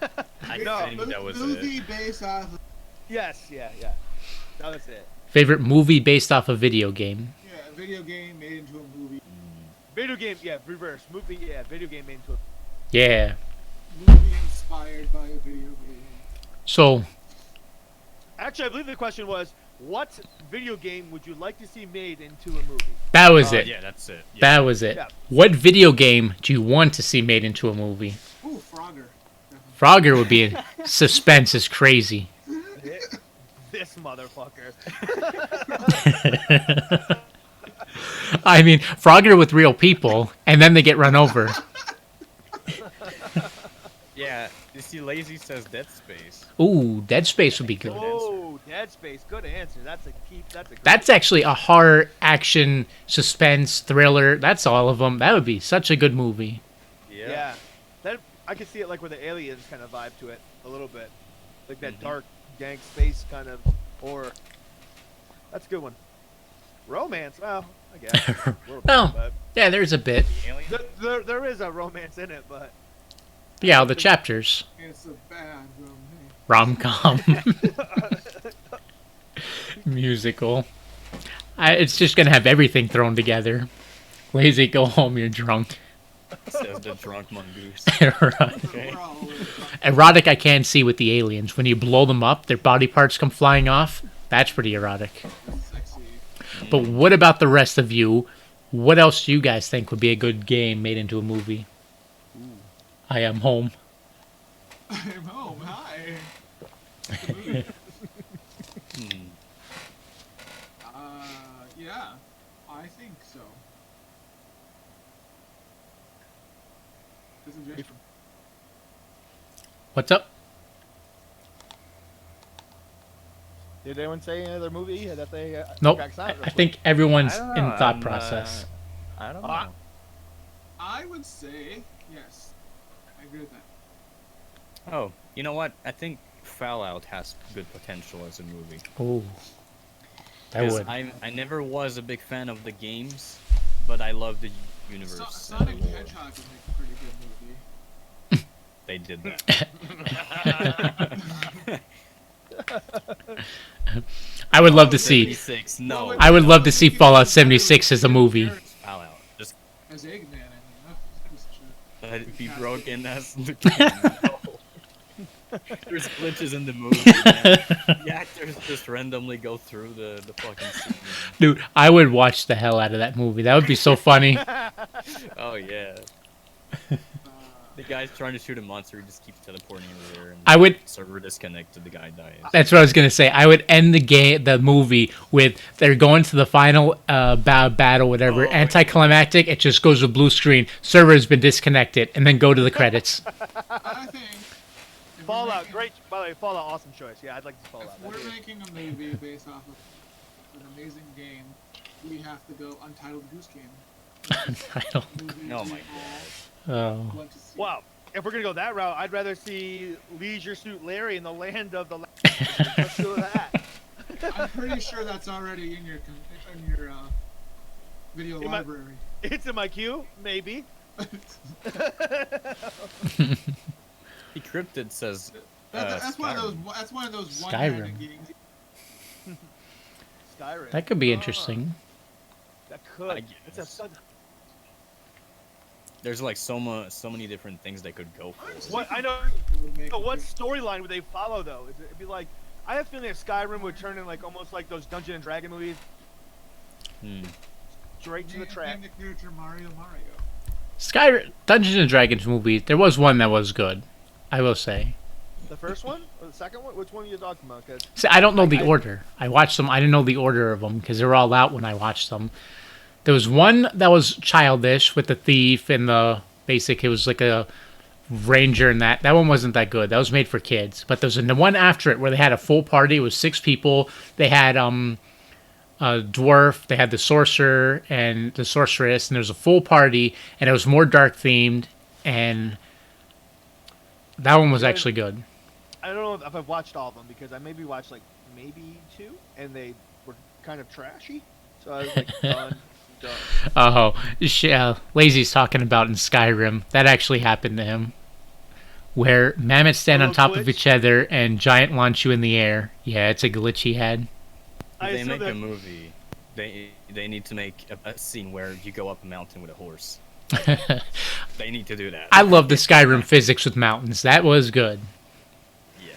I No, think that was movie it. based off. Yes, yeah. That was it. Favorite movie based off a video game? Yeah, a video game made into a movie. Video game, yeah, reverse. Movie, yeah, video game made into a... Yeah. Movie inspired by a video game. So Actually, I believe the question was, what video game would you like to see made into a movie? That was it. Yeah, that's it. Yeah. That was it. Yeah. What video game do you want to see made into a movie? Ooh, Frogger. Frogger would be suspense is crazy. This motherfucker. I mean, Frogger with real people, and then they get run over. Yeah, you see, Lazy says Dead Space. Ooh, Dead Space would be good. Oh, Dead Space. Good answer. That's a keep. That's a. Great That's actually a horror, action, suspense, thriller. That's all of them. That would be such a good movie. Yeah. That I could see it like with the aliens kind of vibe to it a little bit, like that dark, dank space kind of horror. That's a good one. Romance. Well, I guess. A little bit, Well, but yeah, there's a bit. The Alien? there is a romance in it, but Yeah, all the chapters. It's a bad romance. Rom-com. Musical. It's just going to have everything thrown together. Lazy, go home, you're drunk. Says the drunk mongoose. Erotic. Okay. We're all over the place. Erotic I can see with the aliens. When you blow them up, their body parts come flying off. That's pretty erotic. That's sexy. But what about the rest of you? What else do you guys think would be a good game made into a movie? I am home. I'm home. Hi. Hmm. Yeah, I think so. This is Jason. What's up? did anyone say any other movie that they? Nope. got excited I for? think everyone's I don't in know, thought I'm, process. I don't know. I would say yes. I agree with that. Oh, you know what? I think Fallout has good potential as a movie. Oh, I 'Cause would. I never was a big fan of the games, but I love the universe. and Sonic the the lore. Hedgehog would make a pretty good movie. They did that. I would love to see. 76, no. I would love to see Fallout 76 as a movie. Fallout. Just As Eggman, I mean, that's such a let it be fantastic- broken as the game. No. There's glitches in the movie, man. The actors just randomly go through the fucking scene. Dude, I would watch the hell out of that movie. That would be so funny. Oh, yeah. The guy's trying to shoot a monster, he just keeps teleporting over there. And I would. server disconnected, the guy dies. That's what I was gonna say. I would end the movie with they're going to the final battle, whatever, Oh, anticlimactic. It just goes to blue screen. Server has been disconnected, and then go to the credits. I think if we're Fallout, making- great. By the way, Fallout, awesome choice. Yeah, I'd like to see Fallout. If we're making a movie based off of an amazing game, we have to go Untitled Goose Game. I don't. Movie Oh we my Oh. all want to see. Wow. If we're gonna go that route, I'd rather see Leisure Suit Larry in the land of the. Let's do that. I'm pretty sure that's already in your video In my- library. It's in my queue, maybe. Decrypted says That's one of those. Skyrim. That's one of those Skyrim. one-handed games. Skyrim. That could be Ah, interesting. That could. I It's guess. a, There's like so many different things they could go for. what I know. Would make a What good- storyline would they follow though? It'd be like. I have a feeling that Skyrim would turn in like almost like those Dungeon and Dragon movies, Hmm. straight to the track. Name the character Mario. Sky Dungeons and Dragons movie. There was one that was good. I will say. The first one or the second one? Which one are you talking about? 'Cause See, I don't know the I- order. I watched them. I didn't know the order of them because they were all out when I watched them. There was one that was childish with the thief and the basic. It was like a ranger and that. That one wasn't that good. That was made for kids. But there was the one after it where they had a full party. It was 6 people. They had a dwarf. They had the sorcerer and the sorceress, and there was a full party. And it was more dark themed. And that one was actually good. I don't know if I've watched all of them because I maybe watched like maybe 2, and they were kind of trashy. So I was like done. Oh, Lazy's talking about in Skyrim. That actually happened to him. Where mammoths stand A on little top of glitch? each other and giant launch you in the air. Yeah, it's a glitch he had. I If they assume make that- a movie, they need to make a scene where you go up a mountain with a horse. They need to do that. I love the Skyrim physics with mountains. That was good. Yeah.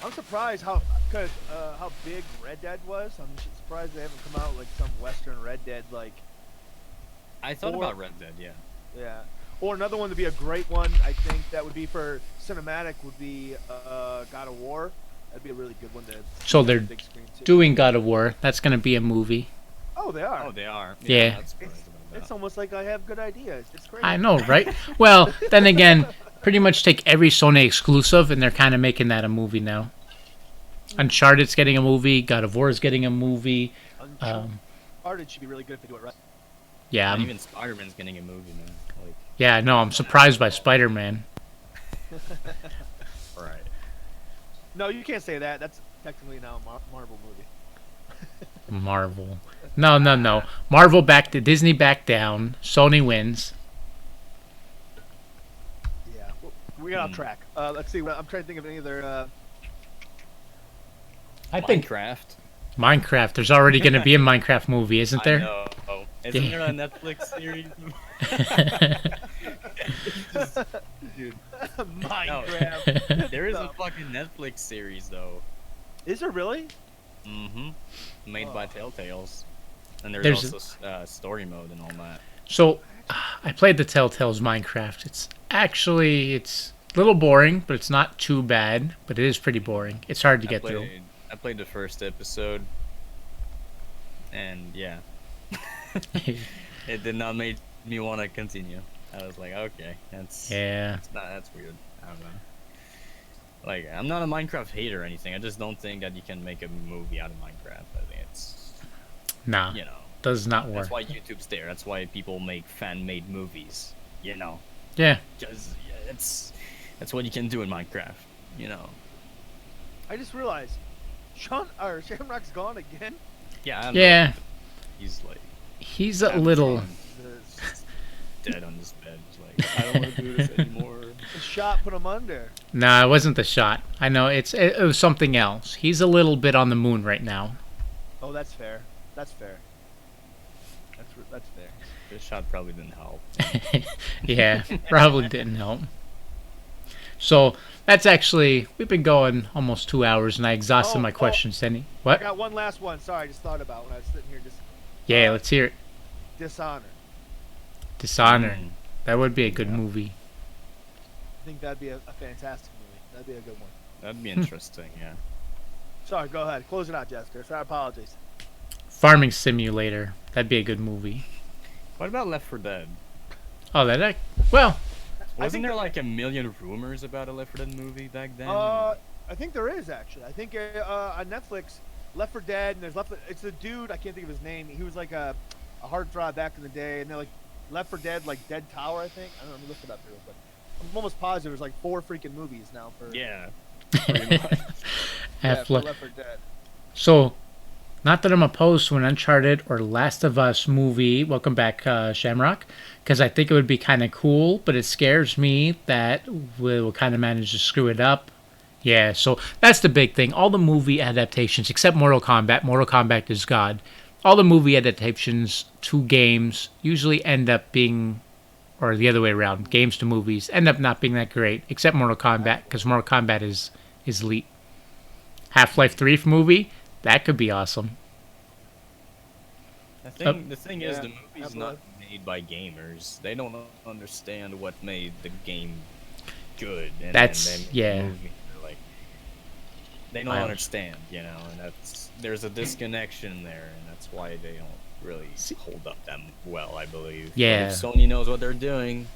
I'm surprised how because how big Red Dead was. I'm surprised they haven't come out with, like some Western Red Dead like. I thought Or- about Red Dead, yeah. Yeah. Or another one to be a great one, I think that would be for cinematic would be God of War. That'd be a really good one to. So see they're on the big screen too. Doing God of War. That's going to be a movie. Oh, they are. Oh, they are. Yeah. That's surprised about It's that. almost like I have good ideas. It's great. I know, right? Well, then again, pretty much take every Sony exclusive, and they're kind of making that a movie now. Uncharted's getting a movie. God of War is getting a movie. Uncharted should be really good if they do it right. Yeah, And even Spider-Man's getting a movie, man. Like, yeah. No, I'm surprised by Spider-Man. right. No, you can't say that. That's technically now a Marvel movie. Marvel. No, no, no. Marvel back to Disney back down. Sony wins. Yeah. We got off track. Let's see. I'm trying to think of any other. I think Minecraft. Minecraft. There's already going to be a Minecraft movie, isn't I there? know. Isn't Yeah. there a Netflix series? Dude, Minecraft. there is a fucking Netflix series though. Is there really? Mm-hmm. Made by Oh. Telltales, and there's, There's also story mode and all that. So, I played the Telltale's Minecraft. It's a little boring, but it's not too bad. But it is pretty boring. It's hard to get through. I played the first episode, and yeah, it did not make me want to continue. I was like, okay, that's Yeah. that's weird. I don't know. Like, I'm not a Minecraft hater or anything. I just don't think that you can make a movie out of Minecraft. I think it's, Nah, you know, does not work. that's why YouTube's there. That's why people make fan-made movies. You know, Yeah. because that's what you can do in Minecraft. You know. I just realized, Shamrock's gone again. Yeah. I know. Yeah. He's like He's a little. dead on his bed. He's like, I don't want to do this anymore. The shot put him under. Nah, it wasn't the shot. I know it was something else. He's a little bit on the moon right now. Oh, that's fair. That's fair. That's fair. The shot probably didn't help. Yeah, probably didn't help. So that's actually we've been going almost 2 hours, and I exhausted my questions. Any I what? got one last one. Sorry, I just thought about when I was sitting here. Just Yeah, let's hear it. Dishonor. Dishonor. Mm. That would be a good Yeah. movie. I think that'd be a fantastic movie. That'd be a good one. That'd be interesting. Yeah. Sorry, go ahead. Close it out, Jester. Sorry, apologies. Farming Simulator. That'd be a good movie. What about Left 4 Dead? Oh, well, Wasn't think there like a million rumors about a Left 4 Dead movie back then? I think there is actually. I think on Netflix, Left 4 Dead, and there's It's a dude. I can't think of his name. He was like a heartthrob back in the day, and they're like Left 4 Dead, like Dead Tower. I think. I don't know. Let me look it up here, but I'm almost positive there's like 4 freaking movies now for. Yeah. Pretty much. Yeah, for Affleck. Left 4 Dead. So, not that I'm opposed to an Uncharted or Last of Us movie. Welcome back, Shamrock. Because I think it would be kind of cool, but it scares me that we'll kind of manage to screw it up. Yeah, so that's the big thing. All the movie adaptations, except Mortal Kombat. Mortal Kombat is God. All the movie adaptations to games usually end up being, or the other way around, games to movies end up not being that great, except Mortal Kombat, because Mortal Kombat is elite. Half-Life 3 movie, that could be awesome. The thing is, Yeah, the movie's Half-Life. not made by gamers. They don't understand what made the game good. And That's- then the yeah. movie, like, they don't I- understand, you know, and there's a disconnection there, and that's why they don't really hold up them well, I believe. But Yeah. if Sony knows what they're doing,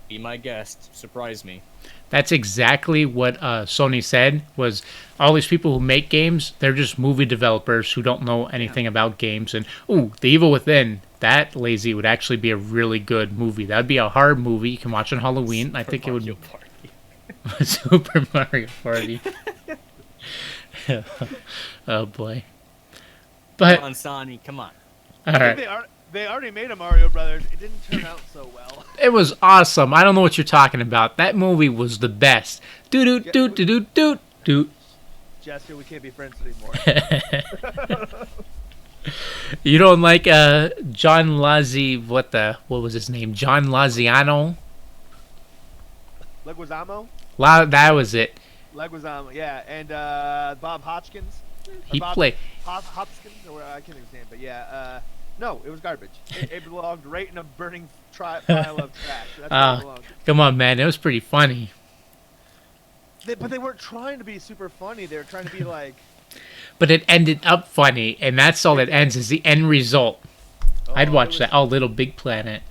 be my guest. Surprise me. That's exactly what Sony said, was all these people who make games, they're just movie developers who don't know anything about games. And, ooh, The Evil Within, that lazy would actually be a really good movie. That would be a horror movie you can watch on Halloween. I think it would Mario Party. Super Mario Party. Oh, boy. But, Come on, Sony, come on. all I right. think they already made a Mario Brothers. It didn't turn out so well. It was awesome. I don't know what you're talking about. That movie was the best. Doo-doo-doo-doo-doo-doo. Jester, we can't be friends anymore. You don't like John Lazzi, what was his name? John Laziano? Leguizamo? That was it. Leguizamo, yeah, and Bob Hodgkins. He Bob played. Hopkins, or I can't think of his name, but yeah. No, it was garbage. It belonged right in a burning pile of trash. That's where it belonged. Come on, man. It was pretty funny. But they weren't trying to be super funny. They were trying to be like. But it ended up funny, and that's all that ends is the end result. I'd watch that. Oh, Little Big Planet.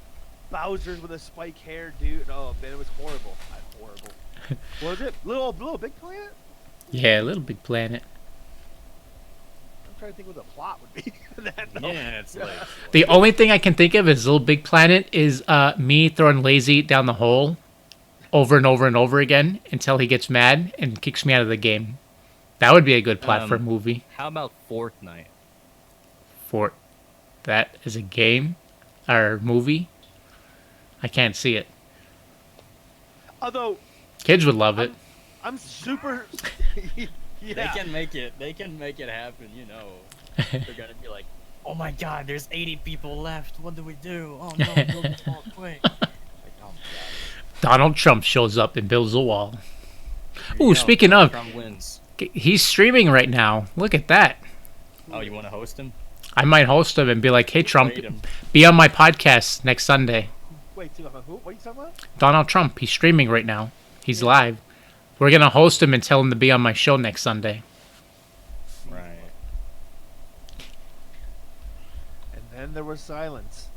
Bowser's with a spike hair, dude. Oh man, it was horrible. Horrible. What was it? Little Big Planet? Yeah, Little Big Planet. I'm trying to think what the plot would be. No. Yeah, it's like The only thing I can think of is Little Big Planet is me throwing Lazy down the hole over and over and over again until he gets mad and kicks me out of the game. That would be a good plot for a movie. how about Fortnite? For that is a game or movie. I can't see it. Although Kids would love it. I'm super. Yeah. They can make it. They can make it happen. You know, they're gonna be like, "Oh my God, there's 80 people left. What do we do? Oh no, build the wall quick!" Like, oh my God. Donald Trump shows up and builds a wall. Here you Ooh, go, speaking of, Trump wins. he's streaming right now. Look at that. Oh, you want to host him? I might host him and be like, "Hey, Trump, Raid him. be on my podcast next Sunday." Wait, who? What are you talking about? Donald Trump, he's streaming right now. He's live. We're going to host him and tell him to be on my show next Sunday. Right. And then there was silence.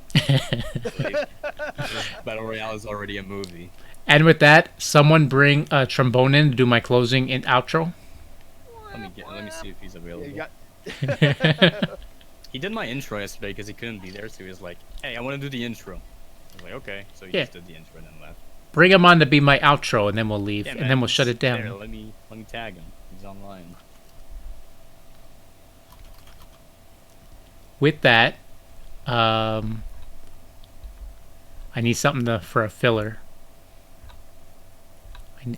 Battle Royale is already a movie. And with that, someone bring a trombone in to do my closing and outro. Let me see if he's available. Yeah, you got. He did my intro yesterday because he couldn't be there, so he was like, "Hey, I want to do the intro." I was like, "Okay," so he Yeah. just did the intro and then left. Bring him on to be my outro, and then we'll leave, Yeah, and man, then we'll shut he's it down. there. Let me tag him. He's online. With that, I need something for a filler.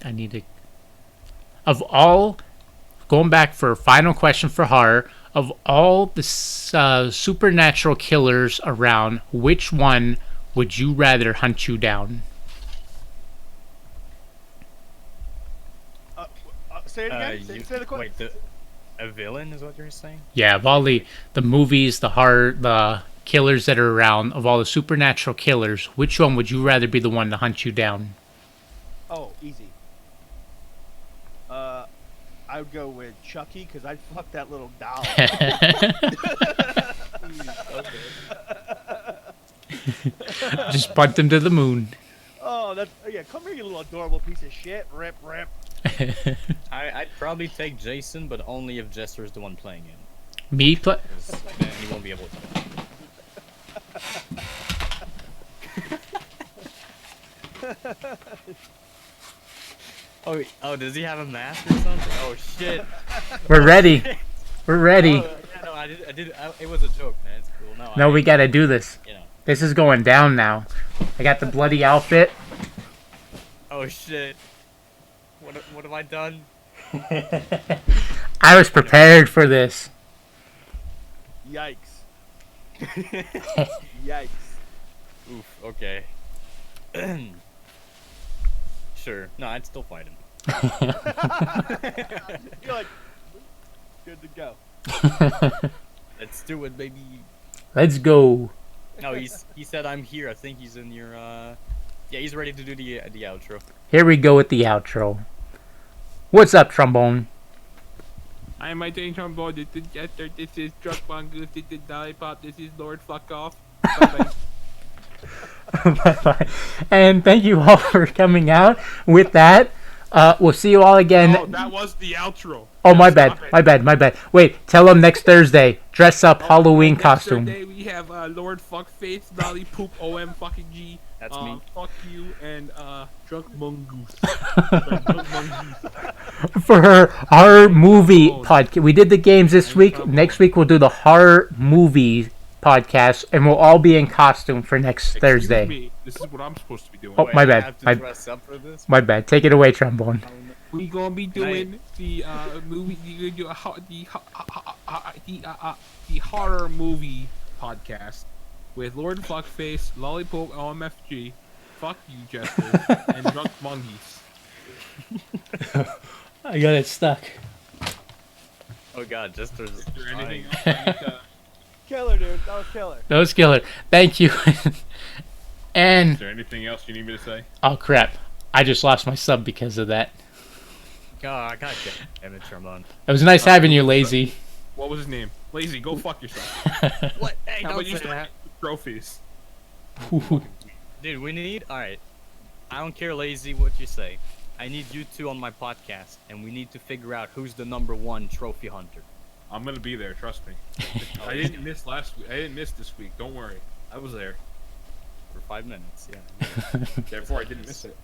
I need to. Of all, going back for a final question for horror, of all the supernatural killers around, which one would you rather hunt you down? Say it again. Say the question. Wait, a villain is what you're saying? Yeah, of all the movies, the horror, the killers that are around, of all the supernatural killers, which one would you rather be the one to hunt you down? Oh, easy. I would go with Chucky because I'd fuck that little doll. Just punt him to the moon. Oh, that's yeah. Come here, you little adorable piece of shit. Rip, rip. I'd probably take Jason, but only if Jester's the one playing him. Me play. 'Cause then he won't be able to. Oh, does he have a mask or something? Oh shit! We're ready. We're ready. Oh, yeah, no, it was a joke, man. It's cool. No, we gotta do this. You know. This is going down now. I got the bloody outfit. Oh shit! What have I done? I was prepared for this. Yikes. Yikes. Oof. Okay. Sure. No, I'd still fight him. You're like good to go. Let's do it, baby. Let's go. No, he said I'm here. I think he's in your yeah, he's ready to do the outro. Here we go with the outro. What's up, Trombone? I am my Jane Trombone. This is Jester. This is Drunk Mongoose. This is Lollipop. This is Lord Fuck Off. Bye-bye. Bye-bye. And thank you all for coming out. With that, we'll see you all again. Oh, that was the outro. Oh, my Stop bad. it. My bad. My bad. Wait, tell them next Thursday. Dress up Halloween Next costume. Thursday we have Lord Fuckface, Lollipop, OM fucking G. That's me. Fuck you and Drunk Mongoose. Drunk Mongoose. For her horror movie Oh. podcast. We did the games this I'm week. Trombone. Next week we'll do the horror movie podcast, and we'll all be in costume for next Excuse Thursday. me. This is what I'm supposed to be doing. Oh, Wait, my I bad. have to My- dress up for this. My bad. Take it away, Trombone. We gonna be Good night. doing the movie, the horror movie podcast with Lord Fuckface, Lollipop, OMFG, Fuck You, Jester, and Drunk Mongoose. I got it stuck. Oh god, Jesters is Is there anything fine. else I need to... Killer, dude. That was killer. That was killer. Thank you. And Is there anything else you need me to say? oh crap, I just lost my sub because of that. God, God damn it, Tremont. It was nice having you, Lazy. What was his name? Lazy, go fuck yourself. What? Hey, How don't about you say start that. with trophies? Dude, we need... Alright. I don't care, Lazy, what you say. I need you two on my podcast, and we need to figure out who's the #1 trophy hunter. I'm gonna be there, trust me. I didn't miss last week. I didn't miss this week. Don't worry. I was there. For 5 minutes, yeah. Therefore, I didn't miss it.